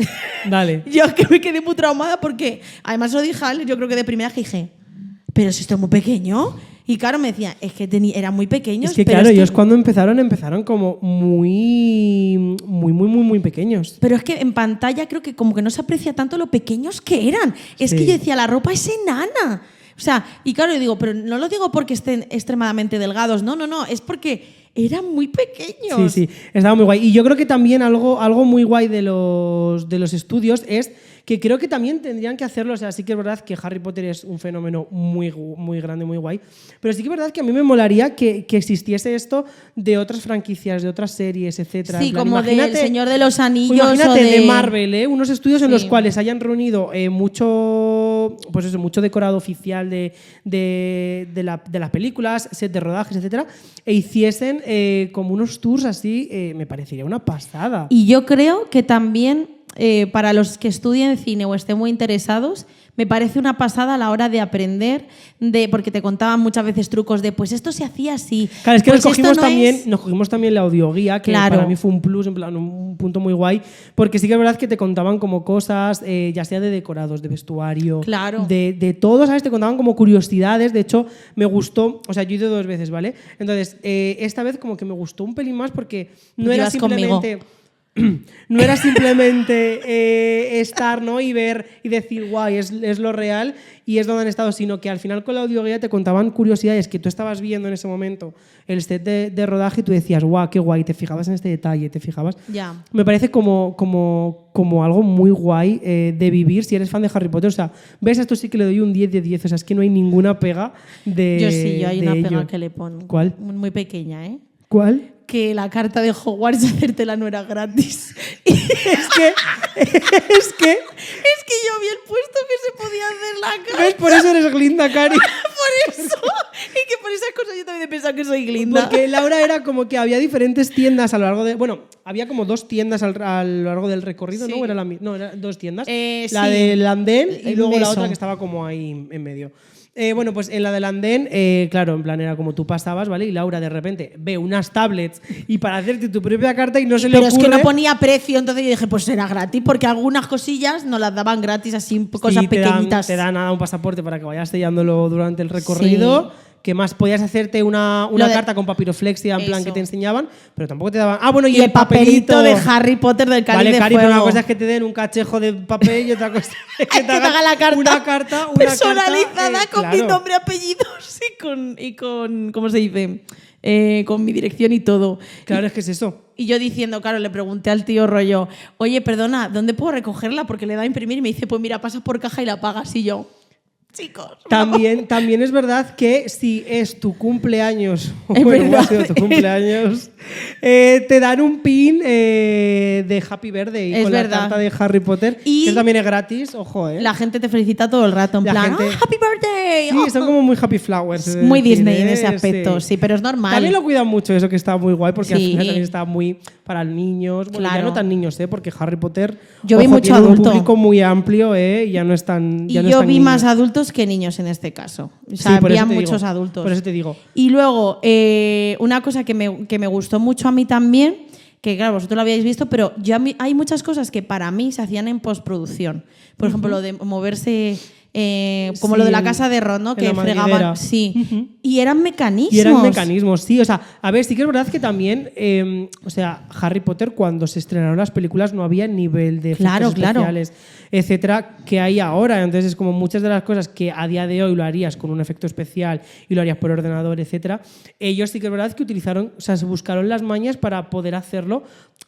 Speaker 2: Dale.
Speaker 1: yo que me quedé muy traumada porque, además lo dije a él, yo creo que de primera que dije, pero si esto es muy pequeño. Y claro, me decía, es que eran muy pequeños.
Speaker 2: Es que
Speaker 1: pero
Speaker 2: claro,
Speaker 1: es que-
Speaker 2: ellos cuando empezaron como muy pequeños.
Speaker 1: Pero es que en pantalla creo que como que no se aprecia tanto lo pequeños que eran. Es
Speaker 2: Sí.
Speaker 1: que yo decía, la ropa es enana. O sea, y claro, yo digo, pero no lo digo porque estén extremadamente delgados. No, es porque eran muy pequeños.
Speaker 2: Sí, estaba muy guay. Y yo creo que también algo muy guay de los estudios es que creo que también tendrían que hacerlo. O sea, sí que es verdad que Harry Potter es un fenómeno muy grande, muy guay. Pero sí que es verdad que a mí me molaría que existiese esto de otras franquicias, de otras series, etcétera.
Speaker 1: Sí,
Speaker 2: En plan,
Speaker 1: como del
Speaker 2: imagínate-
Speaker 1: Señor de los Anillos.
Speaker 2: Imagínate
Speaker 1: o
Speaker 2: de Marvel, unos estudios en
Speaker 1: Sí.
Speaker 2: los cuales hayan reunido mucho decorado oficial de las películas, set de rodajes, etcétera, e hiciesen como unos tours así, me parecería una pasada.
Speaker 1: Y yo creo que también para los que estudien cine o estén muy interesados, me parece una pasada a la hora de aprender, porque te contaban muchas veces trucos de, pues esto se hacía así.
Speaker 2: Claro, es que
Speaker 1: pues
Speaker 2: nos
Speaker 1: esto no
Speaker 2: cogimos también la audioguía, que
Speaker 1: Claro.
Speaker 2: para mí fue un plus, en plan, un punto muy guay, porque sí que es verdad que te contaban como cosas, ya sea de decorados, de vestuario,
Speaker 1: Claro.
Speaker 2: de todo, ¿sabes? Te contaban como curiosidades. De hecho, me gustó, o sea, yo he ido 2 veces, ¿vale? Entonces, esta vez como que me gustó un pelín más porque no
Speaker 1: Porque
Speaker 2: era
Speaker 1: ibas
Speaker 2: simplemente... No era simplemente estar, ¿no? Y ver y decir, guay, es lo real y es donde han estado, sino que al final con la audioguía te contaban curiosidades que tú estabas viendo en ese momento, el set de rodaje, y tú decías, guau, qué guay, te fijabas en este detalle, te fijabas.
Speaker 1: Ya.
Speaker 2: Me parece como algo muy guay de vivir si eres fan de Harry Potter. O sea, ves, a esto sí que le doy un 10 de 10. O sea, es que no hay ninguna pega de.
Speaker 1: Yo sí, yo hay
Speaker 2: de
Speaker 1: una pega
Speaker 2: ello.
Speaker 1: que le pongo.
Speaker 2: ¿Cuál?
Speaker 1: Muy pequeña, ¿eh?
Speaker 2: ¿Cuál?
Speaker 1: Que la carta de Hogwarts hacértela no era gratis.
Speaker 2: Es que
Speaker 1: Es que yo vi el puesto que se podía hacer la carta.
Speaker 2: ¿ves? Por eso eres Glinda, Cari.
Speaker 1: Por eso. Y que por esas cosas yo también he pensado que soy Glinda.
Speaker 2: Porque Laura era como que había diferentes tiendas a lo largo de... Bueno, había como 2 tiendas a lo largo del recorrido,
Speaker 1: Sí.
Speaker 2: ¿no? No, eran 2 tiendas. La
Speaker 1: sí.
Speaker 2: del andén y luego la
Speaker 1: Eso.
Speaker 2: otra que estaba como ahí en medio. Bueno, pues en la del andén, claro, en plan era como tú pasabas, ¿vale? Y Laura de repente ve unas tablets y para hacerte tu propia carta y no se le ocurre...
Speaker 1: Pero es que no ponía precio, entonces yo dije, pues será gratis, porque algunas cosillas nos las daban gratis, así cosas
Speaker 2: Sí,
Speaker 1: pequeñitas.
Speaker 2: te dan nada, un pasaporte para que vayas sellándolo durante el recorrido.
Speaker 1: Sí.
Speaker 2: Que más podías hacerte una carta con papiroflexia en plan
Speaker 1: Eso.
Speaker 2: que te enseñaban, pero tampoco te daban. Ah, bueno,
Speaker 1: Y el papelito de Harry Potter del cáliz
Speaker 2: vale,
Speaker 1: de
Speaker 2: Cari,
Speaker 1: fuego.
Speaker 2: pero una cosa es que te den un cachejo de papel y otra cosa es que te hagan
Speaker 1: la carta
Speaker 2: una carta
Speaker 1: personalizada con mi
Speaker 2: claro.
Speaker 1: nombre, apellidos y con ¿cómo se dice? Con mi dirección y todo.
Speaker 2: Claro, es que es eso.
Speaker 1: Y yo diciendo, claro, le pregunté al tío rollo, oye, perdona, ¿dónde puedo recogerla? Porque le da a imprimir y me dice, pues mira, pasas por caja y la pagas. Y yo, chicos.
Speaker 2: También es verdad que si es tu cumpleaños,
Speaker 1: Es
Speaker 2: bueno,
Speaker 1: verdad.
Speaker 2: ha sido tu cumpleaños, te dan un pin de Happy Birthday
Speaker 1: Es
Speaker 2: con
Speaker 1: verdad.
Speaker 2: la carta de Harry Potter,
Speaker 1: Y
Speaker 2: que también es gratis, ojo,
Speaker 1: La gente te felicita todo el rato, en
Speaker 2: La
Speaker 1: plan,
Speaker 2: gente-
Speaker 1: ¡Happy birthday!
Speaker 2: Sí, son como muy happy flowers.
Speaker 1: Es
Speaker 2: es
Speaker 1: muy
Speaker 2: decir,
Speaker 1: Disney en ese aspecto, sí, pero es normal.
Speaker 2: También lo cuidan mucho eso, que está muy guay, porque al
Speaker 1: Sí.
Speaker 2: final también está muy para niños. Bueno, ya
Speaker 1: Claro.
Speaker 2: no tan niños, porque Harry Potter
Speaker 1: Yo vi
Speaker 2: ojo,
Speaker 1: mucho
Speaker 2: tiene un
Speaker 1: adulto.
Speaker 2: público muy amplio, y ya no es tan.
Speaker 1: Y
Speaker 2: Ya no es
Speaker 1: yo
Speaker 2: tan
Speaker 1: vi
Speaker 2: niño.
Speaker 1: más adultos que niños en este caso. O sea,
Speaker 2: Sí, por eso
Speaker 1: había
Speaker 2: te digo,
Speaker 1: muchos adultos.
Speaker 2: Por eso te digo.
Speaker 1: Y luego, una cosa que me gustó mucho a mí también, que claro, vosotros lo habíais visto, pero hay muchas cosas que para mí se hacían en postproducción. Por ejemplo, lo de moverse, como
Speaker 2: Sí,
Speaker 1: lo de la casa de Ron, ¿no?
Speaker 2: en
Speaker 1: Que
Speaker 2: la
Speaker 1: fregaban.
Speaker 2: madriguera.
Speaker 1: Sí. Y eran mecanismos.
Speaker 2: Y eran mecanismos, sí. O sea, a ver, sí que es verdad que también, o sea, Harry Potter, cuando se estrenaron las películas, no había nivel de efectos
Speaker 1: Claro.
Speaker 2: especiales, etcétera, que hay ahora. Entonces, es como muchas de las cosas que a día de hoy lo harías con un efecto especial y lo harías por ordenador, etcétera. Ellos sí que es verdad que utilizaron, o sea, se buscaron las mañas para poder hacerlo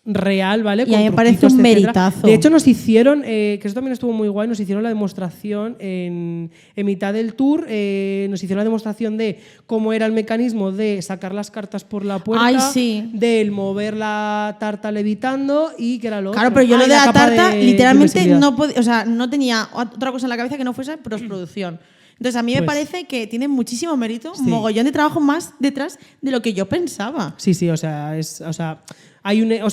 Speaker 2: real, ¿vale?
Speaker 1: Y a mí me parece
Speaker 2: truquitos,
Speaker 1: un
Speaker 2: etcétera.
Speaker 1: meritazo.
Speaker 2: De hecho, nos hicieron, que eso también estuvo muy guay, nos hicieron la demostración en mitad del tour, nos hicieron la demostración de cómo era el mecanismo de sacar las cartas por la puerta,
Speaker 1: Ay, sí.
Speaker 2: del mover la tarta levitando y que era lo
Speaker 1: Claro,
Speaker 2: otro.
Speaker 1: pero yo
Speaker 2: Ah,
Speaker 1: lo
Speaker 2: y
Speaker 1: de la
Speaker 2: capa
Speaker 1: tarta
Speaker 2: de
Speaker 1: literalmente
Speaker 2: invisibilidad.
Speaker 1: no podía, o sea, no tenía otra cosa en la cabeza que no fuese postproducción. Entonces a mí me
Speaker 2: Pues-
Speaker 1: parece que tiene muchísimo mérito,
Speaker 2: Sí.
Speaker 1: mogollón de trabajo más detrás de lo que yo pensaba.
Speaker 2: Sí, o sea,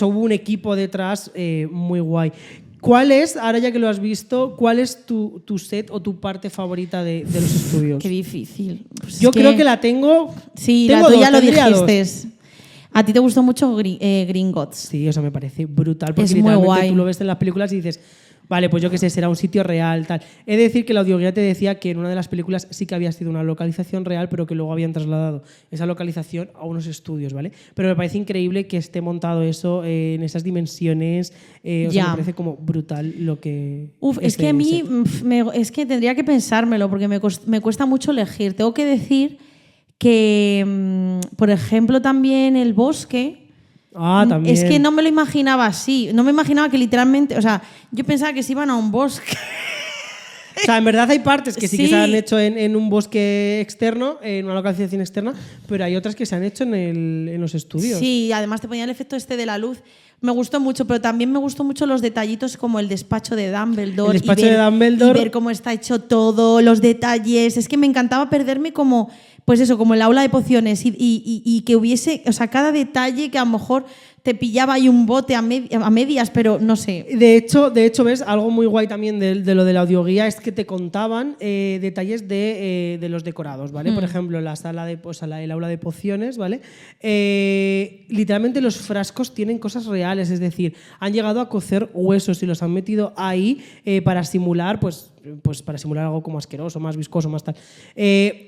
Speaker 2: hubo un equipo detrás muy guay. ¿Cuál es, ahora ya que lo has visto, cuál es tu set o tu parte favorita de los estudios?
Speaker 1: Qué difícil. Pues
Speaker 2: Yo
Speaker 1: es
Speaker 2: creo que la tengo.
Speaker 1: Sí,
Speaker 2: tengo
Speaker 1: la tuya
Speaker 2: dos,
Speaker 1: lo
Speaker 2: tendría dos.
Speaker 1: dijiste. A ti te gustó mucho Gringotts.
Speaker 2: Sí, eso me parece brutal, porque
Speaker 1: Es muy
Speaker 2: literalmente
Speaker 1: guay.
Speaker 2: tú lo ves en las películas y dices, vale, pues yo qué sé, será un sitio real, tal. He de decir que la audioguía te decía que en una de las películas sí que había sido una localización real, pero que luego habían trasladado esa localización a unos estudios, ¿vale? Pero me parece increíble que esté montado eso en esas dimensiones. O sea,
Speaker 1: Ya.
Speaker 2: me parece como brutal lo que.
Speaker 1: Es que a mí es que tendría que pensármelo porque me cuesta mucho elegir. Tengo que decir que, por ejemplo, también el bosque.
Speaker 2: También.
Speaker 1: Es que no me lo imaginaba así. No me imaginaba que literalmente. O sea, yo pensaba que se iban a un bosque.
Speaker 2: O sea, en verdad hay partes que sí que
Speaker 1: Sí.
Speaker 2: se han hecho en un bosque externo, en una localización externa, pero hay otras que se han hecho en los estudios.
Speaker 1: Sí, además te ponía el efecto este de la luz. Me gustó mucho, pero también me gustó mucho los detallitos como el despacho de Dumbledore.
Speaker 2: El despacho de Dumbledore.
Speaker 1: Y ver cómo está hecho todo, los detalles. Es que me encantaba perderme como, pues eso, como el aula de pociones y que hubiese, o sea, cada detalle que a lo mejor te pillaba ahí un bote a medias, pero no sé.
Speaker 2: De hecho, ves, algo muy guay también de lo de la audioguía es que te contaban detalles de los decorados, ¿vale? Por ejemplo, la sala el aula de pociones, ¿vale? Literalmente los frascos tienen cosas reales, es decir, han llegado a cocer huesos y los han metido ahí para simular, pues para simular algo como asqueroso, más viscoso, más tal.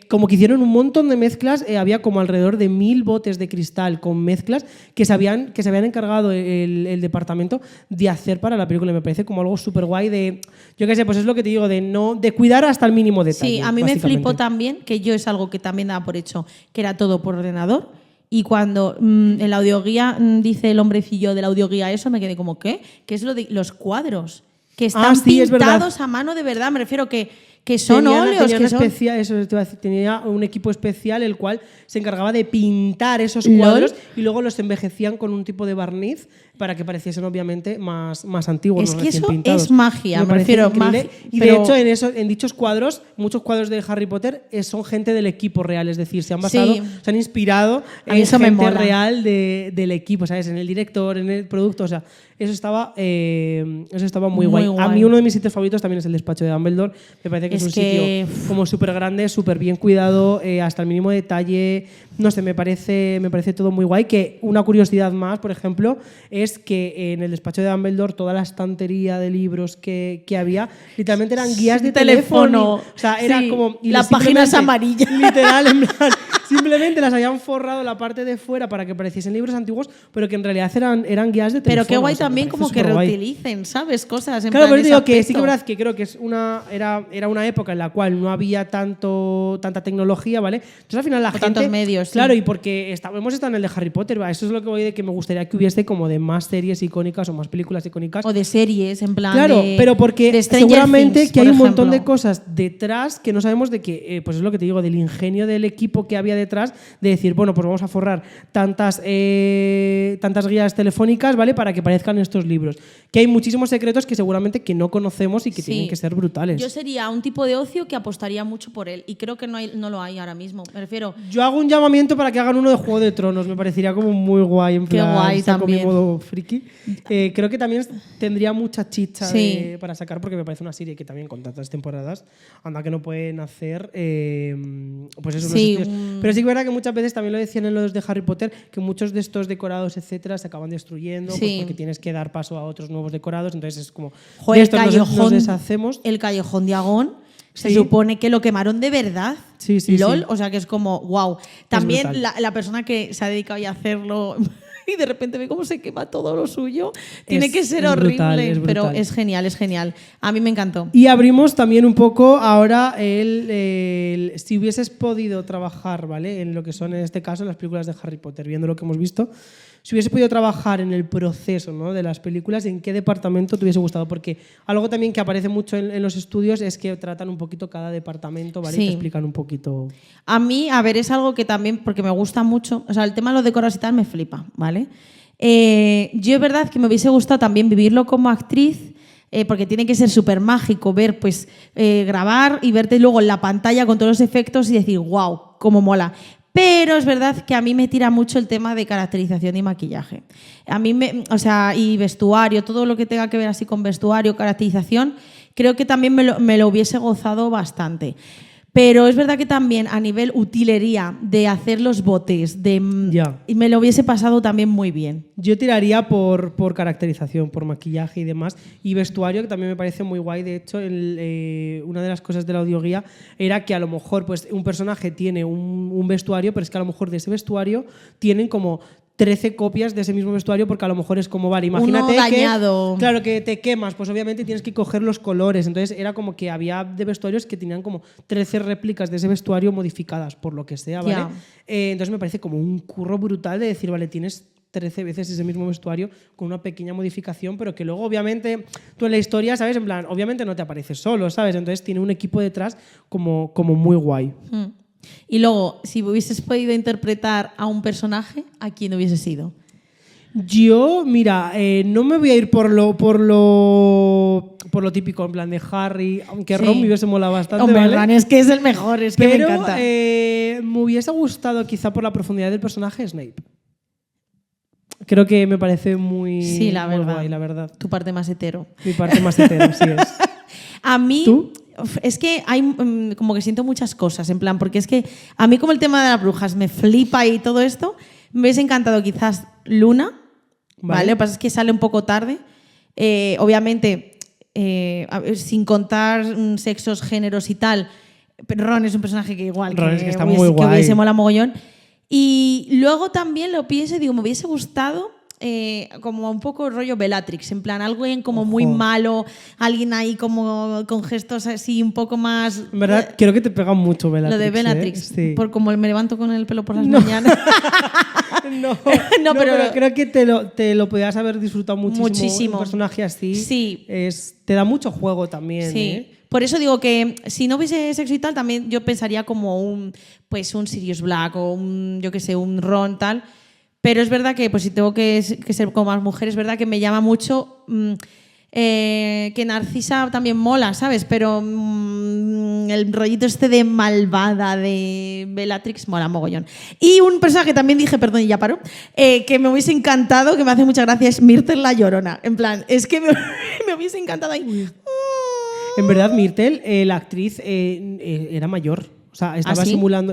Speaker 2: Como que hicieron un montón de mezclas, había como alrededor de 1000 botes de cristal con mezclas que se habían encargado el departamento de hacer para la película. Y me parece como algo súper guay de, yo qué sé, pues es lo que te digo, de cuidar hasta el mínimo detalle.
Speaker 1: Sí, a mí me
Speaker 2: básicamente.
Speaker 1: flipó también, que yo es algo que también daba por hecho, que era todo por ordenador. Y cuando en la audioguía dice el hombrecillo de la audioguía eso, me quedé como, ¿qué? Que es lo de los cuadros, que están
Speaker 2: sí, es verdad.
Speaker 1: pintados a mano de verdad. Me refiero que son
Speaker 2: Tenían
Speaker 1: óleos.
Speaker 2: una
Speaker 1: Que son...
Speaker 2: eso te iba a decir, tenía un equipo especial el cual se encargaba de pintar esos
Speaker 1: ¿Lol?
Speaker 2: cuadros y luego los envejecían con un tipo de barniz para que pareciesen obviamente más antiguos.
Speaker 1: Es
Speaker 2: no
Speaker 1: que
Speaker 2: recién
Speaker 1: eso
Speaker 2: pintados.
Speaker 1: es magia, me
Speaker 2: parece
Speaker 1: refiero,
Speaker 2: increíble.
Speaker 1: magia,
Speaker 2: Y
Speaker 1: pero-
Speaker 2: de hecho en dichos cuadros, muchos cuadros de Harry Potter son gente del equipo real, es decir, se han basado,
Speaker 1: Sí.
Speaker 2: se han inspirado
Speaker 1: A mí
Speaker 2: en
Speaker 1: eso me
Speaker 2: gente
Speaker 1: mola.
Speaker 2: real del equipo, ¿sabes? En el director, en el producto, o sea, eso estaba muy,
Speaker 1: Muy
Speaker 2: guay. A
Speaker 1: guay.
Speaker 2: mí uno de mis sitios favoritos también es el despacho de Dumbledore. Me parece que es un
Speaker 1: que,
Speaker 2: sitio como súper grande, súper bien cuidado, hasta el mínimo detalle. No sé, me parece todo muy guay. Que una curiosidad más, por ejemplo, es que en el despacho de Dumbledore toda la estantería de libros que había literalmente eran guías de teléfono. O sea, era
Speaker 1: sí,
Speaker 2: como... y
Speaker 1: las páginas amarillas.
Speaker 2: Literal, en plan, simplemente las habían forrado la parte de fuera para que pareciesen libros antiguos, pero que en realidad eran guías de teléfono.
Speaker 1: Pero qué guay
Speaker 2: o sea,
Speaker 1: también como que
Speaker 2: superguay.
Speaker 1: reutilicen, ¿sabes? Cosas en
Speaker 2: Claro,
Speaker 1: plan
Speaker 2: pero te
Speaker 1: ese
Speaker 2: digo que sí que es
Speaker 1: aspecto.
Speaker 2: verdad que creo que era una época en la cual no había tanta tecnología, ¿vale? Entonces al final la gente...
Speaker 1: tantos medios, sí.
Speaker 2: Claro, y porque hemos estado en el de Harry Potter, ¿va? Eso es lo que voy de que me gustaría que hubiese como de más series icónicas o más películas icónicas.
Speaker 1: O de series, en plan
Speaker 2: Claro, pero porque
Speaker 1: de Stranger
Speaker 2: seguramente
Speaker 1: Things,
Speaker 2: que hay
Speaker 1: por
Speaker 2: un montón de
Speaker 1: ejemplo.
Speaker 2: cosas detrás que no sabemos de que, pues es lo que te digo, del ingenio del equipo que había detrás, de decir, bueno, pues vamos a forrar tantas guías telefónicas, ¿vale? Para que parezcan estos libros. Que hay muchísimos secretos que seguramente que no conocemos y que
Speaker 1: Sí.
Speaker 2: tienen que ser brutales.
Speaker 1: Yo sería un tipo de ocio que apostaría mucho por él y creo que no lo hay ahora mismo. Me refiero,
Speaker 2: Yo hago un llamamiento para que hagan uno de Juego de Tronos, me parecería como muy guay, en
Speaker 1: Qué
Speaker 2: plan,
Speaker 1: guay
Speaker 2: saco mi
Speaker 1: también.
Speaker 2: modo friki. Creo que también tendría mucha chicha
Speaker 1: Sí.
Speaker 2: para sacar, porque me parece una serie que también con tantas temporadas, anda que no pueden hacer, pues eso,
Speaker 1: Sí,
Speaker 2: unos estudios. Pero sí que es verdad que muchas veces, también lo decían en los de Harry Potter, que muchos de estos decorados, etcétera, se acaban destruyendo, pues
Speaker 1: Sí.
Speaker 2: porque tienes que dar paso a otros nuevos decorados, entonces es como,
Speaker 1: joder,
Speaker 2: de estos nos deshacemos.
Speaker 1: el Callejón de Agón se
Speaker 2: Sí.
Speaker 1: supone que lo quemaron de verdad.
Speaker 2: Sí, sí,
Speaker 1: LOL,
Speaker 2: sí.
Speaker 1: o sea que es como, wow. También
Speaker 2: brutal.
Speaker 1: la persona que se ha dedicado ya a hacerlo y de repente ve cómo se quema todo lo suyo, tiene que ser
Speaker 2: es
Speaker 1: horrible,
Speaker 2: brutal, es
Speaker 1: pero
Speaker 2: brutal.
Speaker 1: es genial, es genial. A mí me encantó.
Speaker 2: Y abrimos también un poco ahora si hubieses podido trabajar, ¿vale? En lo que son, en este caso, las películas de Harry Potter, viendo lo que hemos visto, si hubiese podido trabajar en el proceso, ¿no?, de las películas, ¿en qué departamento te hubiese gustado? Porque algo también que aparece mucho en los estudios es que tratan un poquito cada departamento, ¿vale?
Speaker 1: Sí.
Speaker 2: Y te explican un poquito.
Speaker 1: A mí, a ver, es algo que también, porque me gusta mucho, o sea, el tema de los decorados y tal me flipa, ¿vale? Yo es verdad que me hubiese gustado también vivirlo como actriz, porque tiene que ser súper mágico ver, pues, grabar y verte luego en la pantalla con todos los efectos y decir, wow, cómo mola. Pero es verdad que a mí me tira mucho el tema de caracterización y maquillaje. A mí y vestuario, todo lo que tenga que ver así con vestuario, caracterización, creo que también me lo hubiese gozado bastante. Pero es verdad que también a nivel utilería de hacer los botes,
Speaker 2: Ya.
Speaker 1: y me lo hubiese pasado también muy bien.
Speaker 2: Yo tiraría por caracterización, por maquillaje y demás. Y vestuario, que también me parece muy guay. De hecho, una de las cosas de la audioguía era que a lo mejor pues, un personaje tiene un vestuario, pero es que a lo mejor de ese vestuario tienen como 13 copias de ese mismo vestuario, porque a lo mejor es como, vale, imagínate
Speaker 1: Uno dañado.
Speaker 2: que, claro, que te quemas, pues obviamente tienes que coger los colores. Entonces era como que había de vestuarios que tenían como 13 réplicas de ese vestuario modificadas, por lo que sea, ¿vale?
Speaker 1: Ya.
Speaker 2: Entonces me parece como un curro brutal de decir, vale, tienes 13 veces ese mismo vestuario con una pequeña modificación, pero que luego obviamente tú en la historia, ¿sabes? En plan, obviamente no te apareces solo, ¿sabes? Entonces tiene un equipo detrás como muy guay.
Speaker 1: Y luego, si hubieses podido interpretar a un personaje, ¿a quién hubiese sido?
Speaker 2: Yo, mira, no me voy a ir por lo típico, en plan de Harry, aunque
Speaker 1: Sí.
Speaker 2: Ron me hubiese molado bastante,
Speaker 1: Hombre,
Speaker 2: ¿vale?
Speaker 1: Ron es que es el mejor, es que
Speaker 2: Pero
Speaker 1: me encanta.
Speaker 2: me hubiese gustado quizá por la profundidad del personaje Snape. Creo que me parece muy,
Speaker 1: Sí, la
Speaker 2: muy
Speaker 1: verdad.
Speaker 2: guay, la verdad.
Speaker 1: Tu parte más hetero.
Speaker 2: Mi parte más hetero, sí es.
Speaker 1: A mí,
Speaker 2: ¿Tú?
Speaker 1: es que hay como que siento muchas cosas, en plan, porque es que a mí como el tema de las brujas me flipa y todo esto, me hubiese encantado quizás Luna, ¿vale? Lo que pasa es que sale un poco tarde. Obviamente, a ver, sin contar sexos, géneros y tal, pero Ron es un personaje que igual
Speaker 2: Ron es que está
Speaker 1: hubiese,
Speaker 2: muy
Speaker 1: que
Speaker 2: guay.
Speaker 1: hubiese mola mogollón. Y luego también lo pienso y digo, me hubiese gustado como un poco rollo Bellatrix, en plan alguien como
Speaker 2: Ojo.
Speaker 1: muy malo, alguien ahí como con gestos así un poco más...
Speaker 2: En verdad, creo que te pega mucho Bellatrix.
Speaker 1: Lo de Bellatrix,
Speaker 2: Sí.
Speaker 1: por como me levanto con el pelo por las mañanas.
Speaker 2: No,
Speaker 1: pero
Speaker 2: creo que te lo podías haber disfrutado muchísimo.
Speaker 1: Muchísimo.
Speaker 2: Un personaje así
Speaker 1: Sí.
Speaker 2: te da mucho juego también.
Speaker 1: Sí.
Speaker 2: ¿eh?
Speaker 1: Por eso digo que si no hubiese sexo y tal, también yo pensaría como un Sirius Black o un Ron tal. Pero es verdad que pues si tengo que ser como más mujer, es verdad que me llama mucho que Narcisa también mola, ¿sabes? Pero el rollito este de malvada de Bellatrix mola mogollón. Y un personaje que también dije, perdón, y ya paro, que me hubiese encantado, que me hace mucha gracia, es Myrtle la Llorona. En plan, es que me hubiese encantado ahí.
Speaker 2: En verdad, Myrtle, la actriz, era mayor. O sea, estaba
Speaker 1: ¿Ah, sí?
Speaker 2: simulando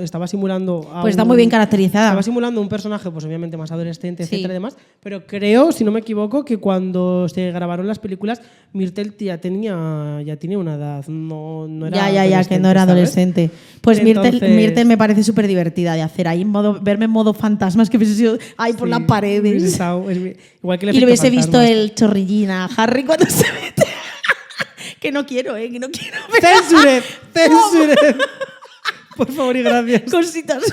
Speaker 2: a
Speaker 1: Pues está muy bien caracterizada.
Speaker 2: Estaba simulando un personaje, pues obviamente más adolescente,
Speaker 1: Sí.
Speaker 2: etcétera y demás. Pero creo, si no me equivoco, que cuando se grabaron las películas, Myrtle ya tenía una edad. No era
Speaker 1: Ya, que no era
Speaker 2: ¿sabes?
Speaker 1: adolescente. Pues
Speaker 2: Entonces-
Speaker 1: Myrtle me parece súper divertida de hacer ahí, verme en modo fantasmas, que hubiese sido ahí por
Speaker 2: Sí,
Speaker 1: las
Speaker 2: hubiese
Speaker 1: paredes.
Speaker 2: estado- igual que el
Speaker 1: Y le
Speaker 2: efecto
Speaker 1: hubiese visto
Speaker 2: fantasmas.
Speaker 1: el chorrillín a Harry cuando se mete. Que no quiero, que no quiero ver
Speaker 2: ¡Censured! Por favor y gracias.
Speaker 1: cositas.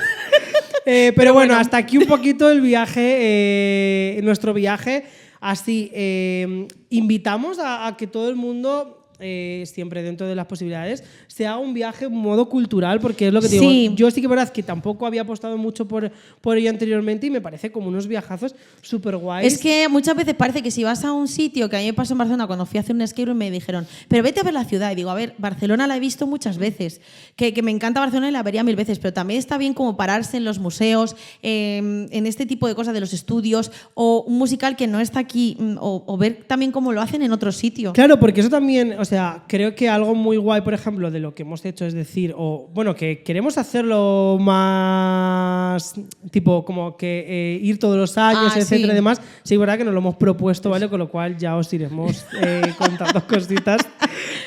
Speaker 2: Pero bueno, hasta aquí un poquito el viaje, nuestro viaje. Así, invitamos a que todo el mundo, siempre dentro de las posibilidades, se haga un viaje en modo cultural, porque es lo que te
Speaker 1: Sí.
Speaker 2: digo. Yo sí que es verdad que tampoco había apostado mucho por ello anteriormente y me parece como unos viajazos súper guays.
Speaker 1: Es que muchas veces parece que si vas a un sitio, que a mí me pasó en Barcelona cuando fui a hacer un escape room, me dijeron, pero vete a ver la ciudad. Y digo, a ver, Barcelona la he visto muchas veces, que me encanta Barcelona y la vería 1000 veces, pero también está bien como pararse en los museos, en este tipo de cosas de los estudios, o un musical que no está aquí, o ver también cómo lo hacen en otro sitio.
Speaker 2: Claro, porque eso también, o sea, creo que algo muy guay, por ejemplo, de lo que hemos hecho, es decir, que queremos hacerlo más tipo como que ir todos los años, etcétera,
Speaker 1: sí.
Speaker 2: y demás. Sí, verdad que nos lo hemos propuesto, ¿vale? Con lo cual ya os iremos contando cositas.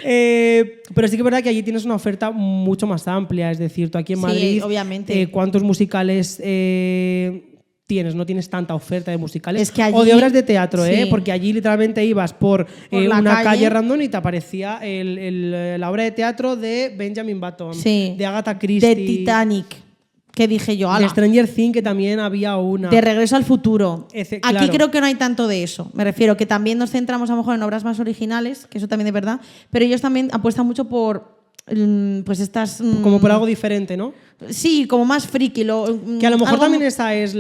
Speaker 2: Pero sí que es verdad que allí tienes una oferta mucho más amplia, es decir, tú aquí en
Speaker 1: Sí,
Speaker 2: Madrid,
Speaker 1: obviamente.
Speaker 2: ¿cuántos musicales tienes? No tienes tanta oferta de musicales
Speaker 1: Es que allí-
Speaker 2: o de obras de teatro,
Speaker 1: sí.
Speaker 2: Porque allí literalmente ibas por
Speaker 1: la
Speaker 2: una calle
Speaker 1: calle
Speaker 2: random y te aparecía la obra de teatro de Benjamin Button,
Speaker 1: Sí.
Speaker 2: de Agatha Christie,
Speaker 1: De Titanic, que dije yo,
Speaker 2: de
Speaker 1: ala.
Speaker 2: Stranger Things, que también había una.
Speaker 1: De Regreso al Futuro. Aquí
Speaker 2: claro.
Speaker 1: creo que no hay tanto de eso. Me refiero que también nos centramos a lo mejor en obras más originales, que eso también es verdad, pero ellos también apuestan mucho por pues estas...
Speaker 2: Como por algo diferente, ¿no?
Speaker 1: Sí, como más friki.
Speaker 2: Que a lo mejor
Speaker 1: algo
Speaker 2: también esa es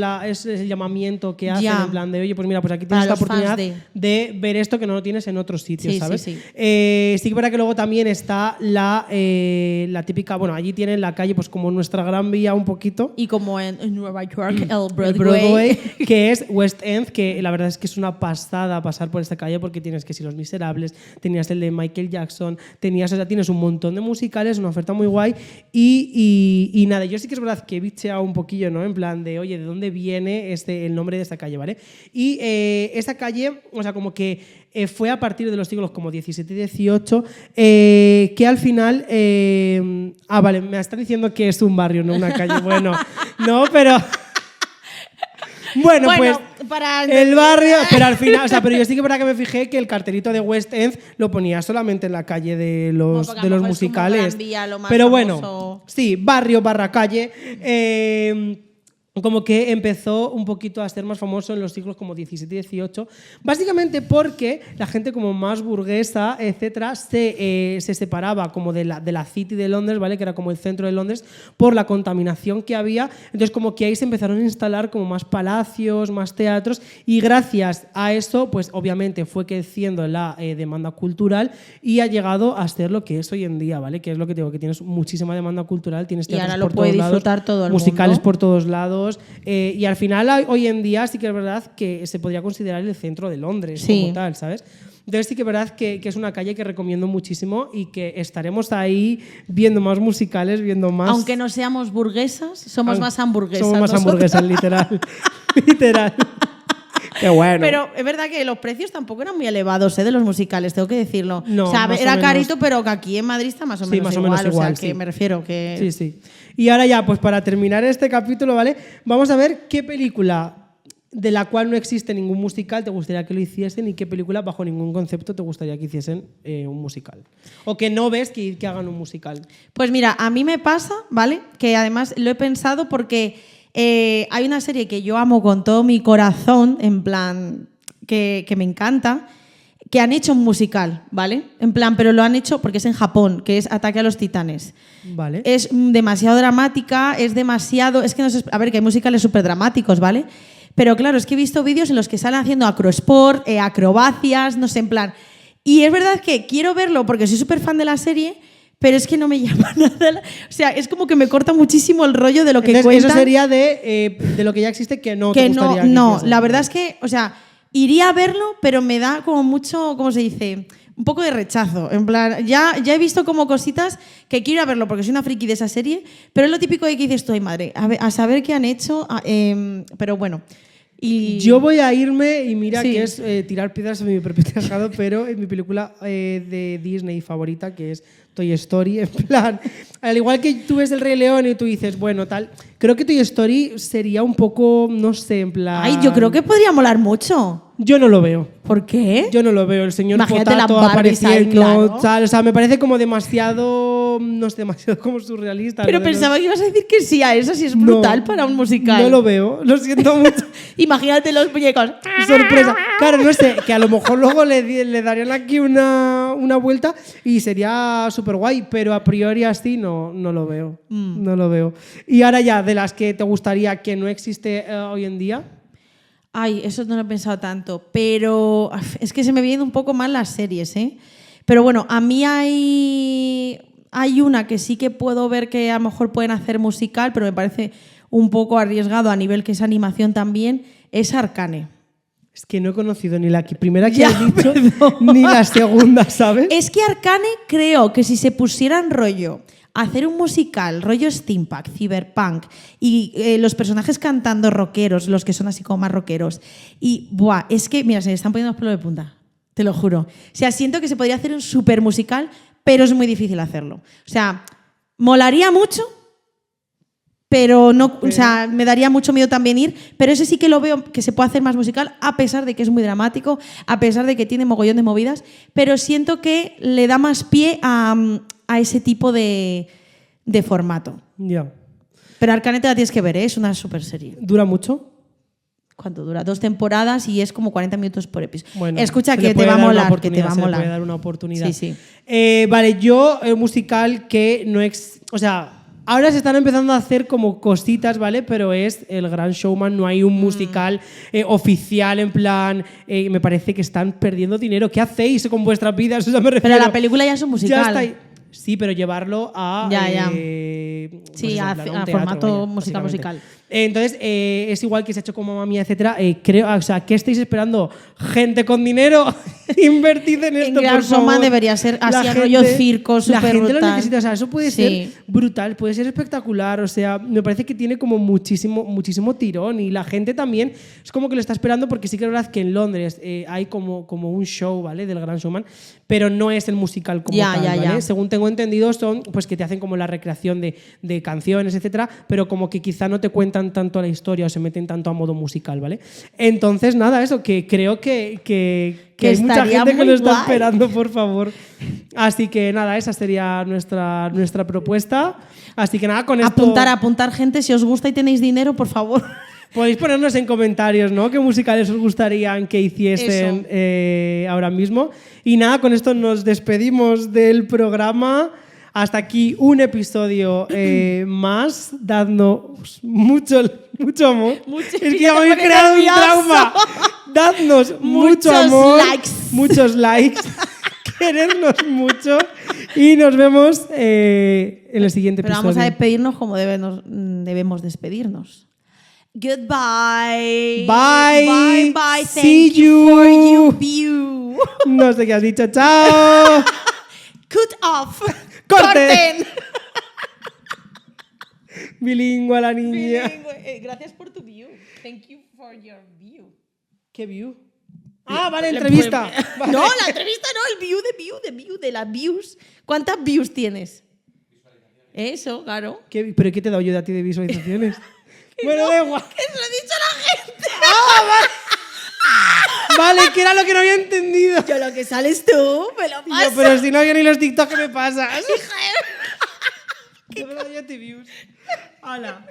Speaker 2: el llamamiento que hacen,
Speaker 1: Ya.
Speaker 2: en plan de, oye, pues mira, pues aquí tienes
Speaker 1: Para
Speaker 2: esta
Speaker 1: los fans
Speaker 2: oportunidad de ver esto que no lo tienes en otros sitios,
Speaker 1: Sí,
Speaker 2: ¿sabes?
Speaker 1: sí, sí.
Speaker 2: Sí que es verdad que luego también está la típica, bueno, allí tienen la calle pues como nuestra Gran Vía un poquito.
Speaker 1: Y como en Nueva York, el
Speaker 2: El
Speaker 1: Broadway.
Speaker 2: que es West End, que la verdad es que es una pasada pasar por esta calle porque tienes que si Los Miserables, tenías el de Michael Jackson, tienes un montón de musicales, una oferta muy guay y nada, yo sí que es verdad que he bicheado un poquillo, ¿no? En plan de, oye, ¿de dónde viene el nombre de esta calle, ¿vale? Y esta calle, o sea, como que fue a partir de los siglos como 17 y 18, que al final... vale, me están diciendo que es un barrio, no una calle. Bueno, no, pero... Bueno, pues
Speaker 1: para
Speaker 2: el barrio, pero al final, o sea, pero yo sí que es verdad que me fijé que el cartelito de West End lo ponía solamente en la calle de los,
Speaker 1: porque a lo mejor es como
Speaker 2: musicales.
Speaker 1: Gran Vía, lo más
Speaker 2: Pero
Speaker 1: famoso.
Speaker 2: bueno, sí, barrio barra calle. Como que empezó un poquito a ser más famoso en los siglos como 17 y 18, básicamente porque la gente como más burguesa, etcétera, se separaba como de la City de Londres, ¿vale? Que era como el centro de Londres, por la contaminación que había. Entonces como que ahí se empezaron a instalar como más palacios, más teatros y gracias a eso, pues obviamente fue creciendo la demanda cultural y ha llegado a ser lo que es hoy en día, ¿vale? Que es lo que te digo, que tienes muchísima demanda cultural, tienes
Speaker 1: Y
Speaker 2: teatros
Speaker 1: ahora lo
Speaker 2: por
Speaker 1: puede
Speaker 2: todos lados,
Speaker 1: disfrutar todo el
Speaker 2: musicales
Speaker 1: mundo.
Speaker 2: por todos lados. Y al final, hoy en día, sí que es verdad que se podría considerar el centro de Londres,
Speaker 1: Sí.
Speaker 2: como tal, ¿sabes? Entonces sí que es verdad que es una calle que recomiendo muchísimo y que estaremos ahí viendo más musicales, viendo más...
Speaker 1: Aunque no seamos burguesas, somos más hamburguesas.
Speaker 2: Somos más
Speaker 1: nosotras.
Speaker 2: hamburguesas, literal. Literal. Qué bueno.
Speaker 1: Pero es verdad que los precios tampoco eran muy elevados de los musicales, tengo que decirlo.
Speaker 2: No,
Speaker 1: o sea,
Speaker 2: más o
Speaker 1: era
Speaker 2: menos.
Speaker 1: carito, pero que aquí en Madrid está más o
Speaker 2: Sí,
Speaker 1: menos
Speaker 2: más o
Speaker 1: igual.
Speaker 2: menos igual,
Speaker 1: o sea, que
Speaker 2: sí.
Speaker 1: me refiero que...
Speaker 2: Sí, sí. Y ahora ya, pues para terminar este capítulo, ¿vale? Vamos a ver qué película de la cual no existe ningún musical te gustaría que lo hiciesen y qué película bajo ningún concepto te gustaría que hiciesen un musical. O que no ves que hagan un musical.
Speaker 1: Pues mira, a mí me pasa, ¿vale? Que además lo he pensado porque hay una serie que yo amo con todo mi corazón, en plan, que me encanta, que han hecho un musical, ¿vale? En plan, pero lo han hecho porque es en Japón, que es Ataque a los Titanes.
Speaker 2: Vale.
Speaker 1: Es demasiado dramática, es demasiado... Es que no sé... A ver, que hay musicales súper dramáticos, ¿vale? Pero claro, es que he visto vídeos en los que salen haciendo acrosport, acrobacias, no sé, en plan... Y es verdad que quiero verlo porque soy súper fan de la serie, pero es que no me llama nada. O sea, es como que me corta muchísimo el rollo de lo que
Speaker 2: Entonces,
Speaker 1: cuentan.
Speaker 2: eso sería de lo que ya existe que no te
Speaker 1: Que
Speaker 2: gustaría
Speaker 1: no,
Speaker 2: que
Speaker 1: no,
Speaker 2: hiciesen.
Speaker 1: la verdad es que, o sea, iría a verlo, pero me da como mucho, ¿cómo se dice? un poco de rechazo. En plan, ya he visto como cositas que quiero ir a verlo porque soy una friki de esa serie, pero es lo típico de que dices tú, ay madre, a saber qué han hecho, pero bueno. Y...
Speaker 2: Yo voy a irme y mira
Speaker 1: Sí.
Speaker 2: que es tirar piedras en mi propio tejado, pero en mi película de Disney favorita, que es Toy Story, en plan, al igual que tú ves El Rey León y tú dices, bueno, tal, creo que Toy Story sería un poco, no sé, en plan...
Speaker 1: Ay, yo creo que podría molar mucho.
Speaker 2: Yo no lo veo.
Speaker 1: ¿Por qué?
Speaker 2: Yo no lo veo, el señor
Speaker 1: Imagínate
Speaker 2: Potato
Speaker 1: las Barbies ahí,
Speaker 2: apareciendo,
Speaker 1: claro.
Speaker 2: tal, o sea, me parece como demasiado, no sé, demasiado como surrealista.
Speaker 1: Pero
Speaker 2: lo de
Speaker 1: pensaba que ibas a decir que sí a eso, si es
Speaker 2: No,
Speaker 1: brutal para un musical.
Speaker 2: No lo veo, lo siento mucho.
Speaker 1: Imagínate los muñecos.
Speaker 2: Sorpresa. Claro, no sé, que a lo mejor luego le darían aquí una vuelta y sería súper guay, pero a priori así no lo veo. No lo veo. Y ahora ya, de las que te gustaría que no existe hoy en día.
Speaker 1: Ay, eso no lo he pensado tanto, pero es que se me vienen un poco mal las series, ¿eh? Pero bueno, a mí hay una que sí que puedo ver que a lo mejor pueden hacer musical, pero me parece un poco arriesgado a nivel que es animación también, es Arcane.
Speaker 2: Es que no he conocido ni la primera que
Speaker 1: Ya,
Speaker 2: has dicho,
Speaker 1: perdón.
Speaker 2: ni la segunda, ¿sabes?
Speaker 1: Es que Arcane creo que si se pusieran rollo a hacer un musical, rollo steampunk, cyberpunk, y los personajes cantando rockeros, los que son así como más rockeros, y buah, es que, mira, se me están poniendo los pelos de punta, te lo juro. O sea, siento que se podría hacer un súper musical, pero es muy difícil hacerlo. O sea, molaría mucho, pero no, o sea, me daría mucho miedo también ir, pero ese sí que lo veo que se puede hacer más musical, a pesar de que es muy dramático, a pesar de que tiene mogollón de movidas, pero siento que le da más pie a ese tipo de formato.
Speaker 2: Ya.
Speaker 1: Pero Arcane te la tienes que ver, ¿eh? Es una super serie.
Speaker 2: ¿Dura mucho?
Speaker 1: ¿Cuánto dura? 2 temporadas y es como 40 minutos por episodio.
Speaker 2: Bueno,
Speaker 1: Escucha,
Speaker 2: se
Speaker 1: que
Speaker 2: le
Speaker 1: te
Speaker 2: puede
Speaker 1: va a
Speaker 2: dar una
Speaker 1: molar, que te
Speaker 2: oportunidad,
Speaker 1: va a
Speaker 2: se le
Speaker 1: molar.
Speaker 2: puede dar una oportunidad.
Speaker 1: Sí, sí.
Speaker 2: Vale, yo, musical que no o sea, ahora se están empezando a hacer como cositas, ¿vale? Pero es El Gran Showman, no hay un musical oficial, en plan, me parece que están perdiendo dinero. ¿Qué hacéis con vuestras vidas? O sea, me refiero,
Speaker 1: Pero la película ya es un musical.
Speaker 2: ya está ahí. Sí, pero llevarlo a...
Speaker 1: Ya.
Speaker 2: pues
Speaker 1: Sí,
Speaker 2: eso,
Speaker 1: a
Speaker 2: en plan, un
Speaker 1: a
Speaker 2: teatro,
Speaker 1: formato
Speaker 2: vaya,
Speaker 1: musical.
Speaker 2: básicamente. Entonces, es igual que se ha hecho con Mamma Mía, etcétera. Creo, o sea, ¿qué estáis esperando? Gente con dinero, invertid en esto,
Speaker 1: Gran
Speaker 2: por favor.
Speaker 1: Showman debería ser
Speaker 2: La
Speaker 1: así, rollo circo,
Speaker 2: La
Speaker 1: súper
Speaker 2: gente lo
Speaker 1: brutal.
Speaker 2: necesita, o sea, eso puede
Speaker 1: Sí.
Speaker 2: ser brutal, puede ser espectacular, o sea, me parece que tiene como muchísimo tirón y la gente también es como que lo está esperando porque sí que es verdad que en Londres hay como un show, ¿vale? Del Gran Showman, pero no es el musical como tal, ¿vale?
Speaker 1: Ya.
Speaker 2: Según tengo entendido son pues que te hacen como la recreación de canciones, etcétera, pero como que quizá no te cuentan tanto la historia o se meten tanto a modo musical, ¿vale? Entonces, nada, eso, que creo que hay mucha
Speaker 1: estaría
Speaker 2: gente que
Speaker 1: muy
Speaker 2: lo está
Speaker 1: guay.
Speaker 2: esperando, por favor. Así que nada, esa sería nuestra propuesta. Así que nada, con esto...
Speaker 1: Apuntar gente, si os gusta y tenéis dinero, por favor.
Speaker 2: Podéis ponernos en comentarios, ¿no? ¿Qué musicales os gustarían que hiciesen ahora mismo? Y nada, con esto nos despedimos del programa. Hasta aquí un episodio más. Dadnos mucho amor. Es que ya me habéis creado un trauma. Dadnos mucho
Speaker 1: Muchos
Speaker 2: amor.
Speaker 1: likes.
Speaker 2: Muchos likes. Querernos mucho. Y nos vemos en el siguiente
Speaker 1: Pero
Speaker 2: episodio.
Speaker 1: vamos a despedirnos como debemos despedirnos. Goodbye.
Speaker 2: Bye.
Speaker 1: Bye.
Speaker 2: See
Speaker 1: Thank you for
Speaker 2: you.
Speaker 1: your view.
Speaker 2: No sé qué has dicho. ¡Chao!
Speaker 1: Cut off.
Speaker 2: Corten. Bilingüe la niña.
Speaker 1: Gracias por tu view. Thank you for your view.
Speaker 2: ¿Qué view? Ah, vale, entrevista. Vale.
Speaker 1: No, la entrevista no, el view de las views. ¿Cuántas views tienes? Eso, claro.
Speaker 2: ¿Pero qué te he dado yo de a ti de visualizaciones? Bueno,
Speaker 1: No,
Speaker 2: da igual.
Speaker 1: que se lo he dicho a la gente.
Speaker 2: Vale, que era lo que no había entendido.
Speaker 1: Yo lo que sales tú, me lo
Speaker 2: Y
Speaker 1: paso.
Speaker 2: yo, pero si no había ni los TikTok, ¿qué me pasas? Que me he dado yo a ti views. Hala.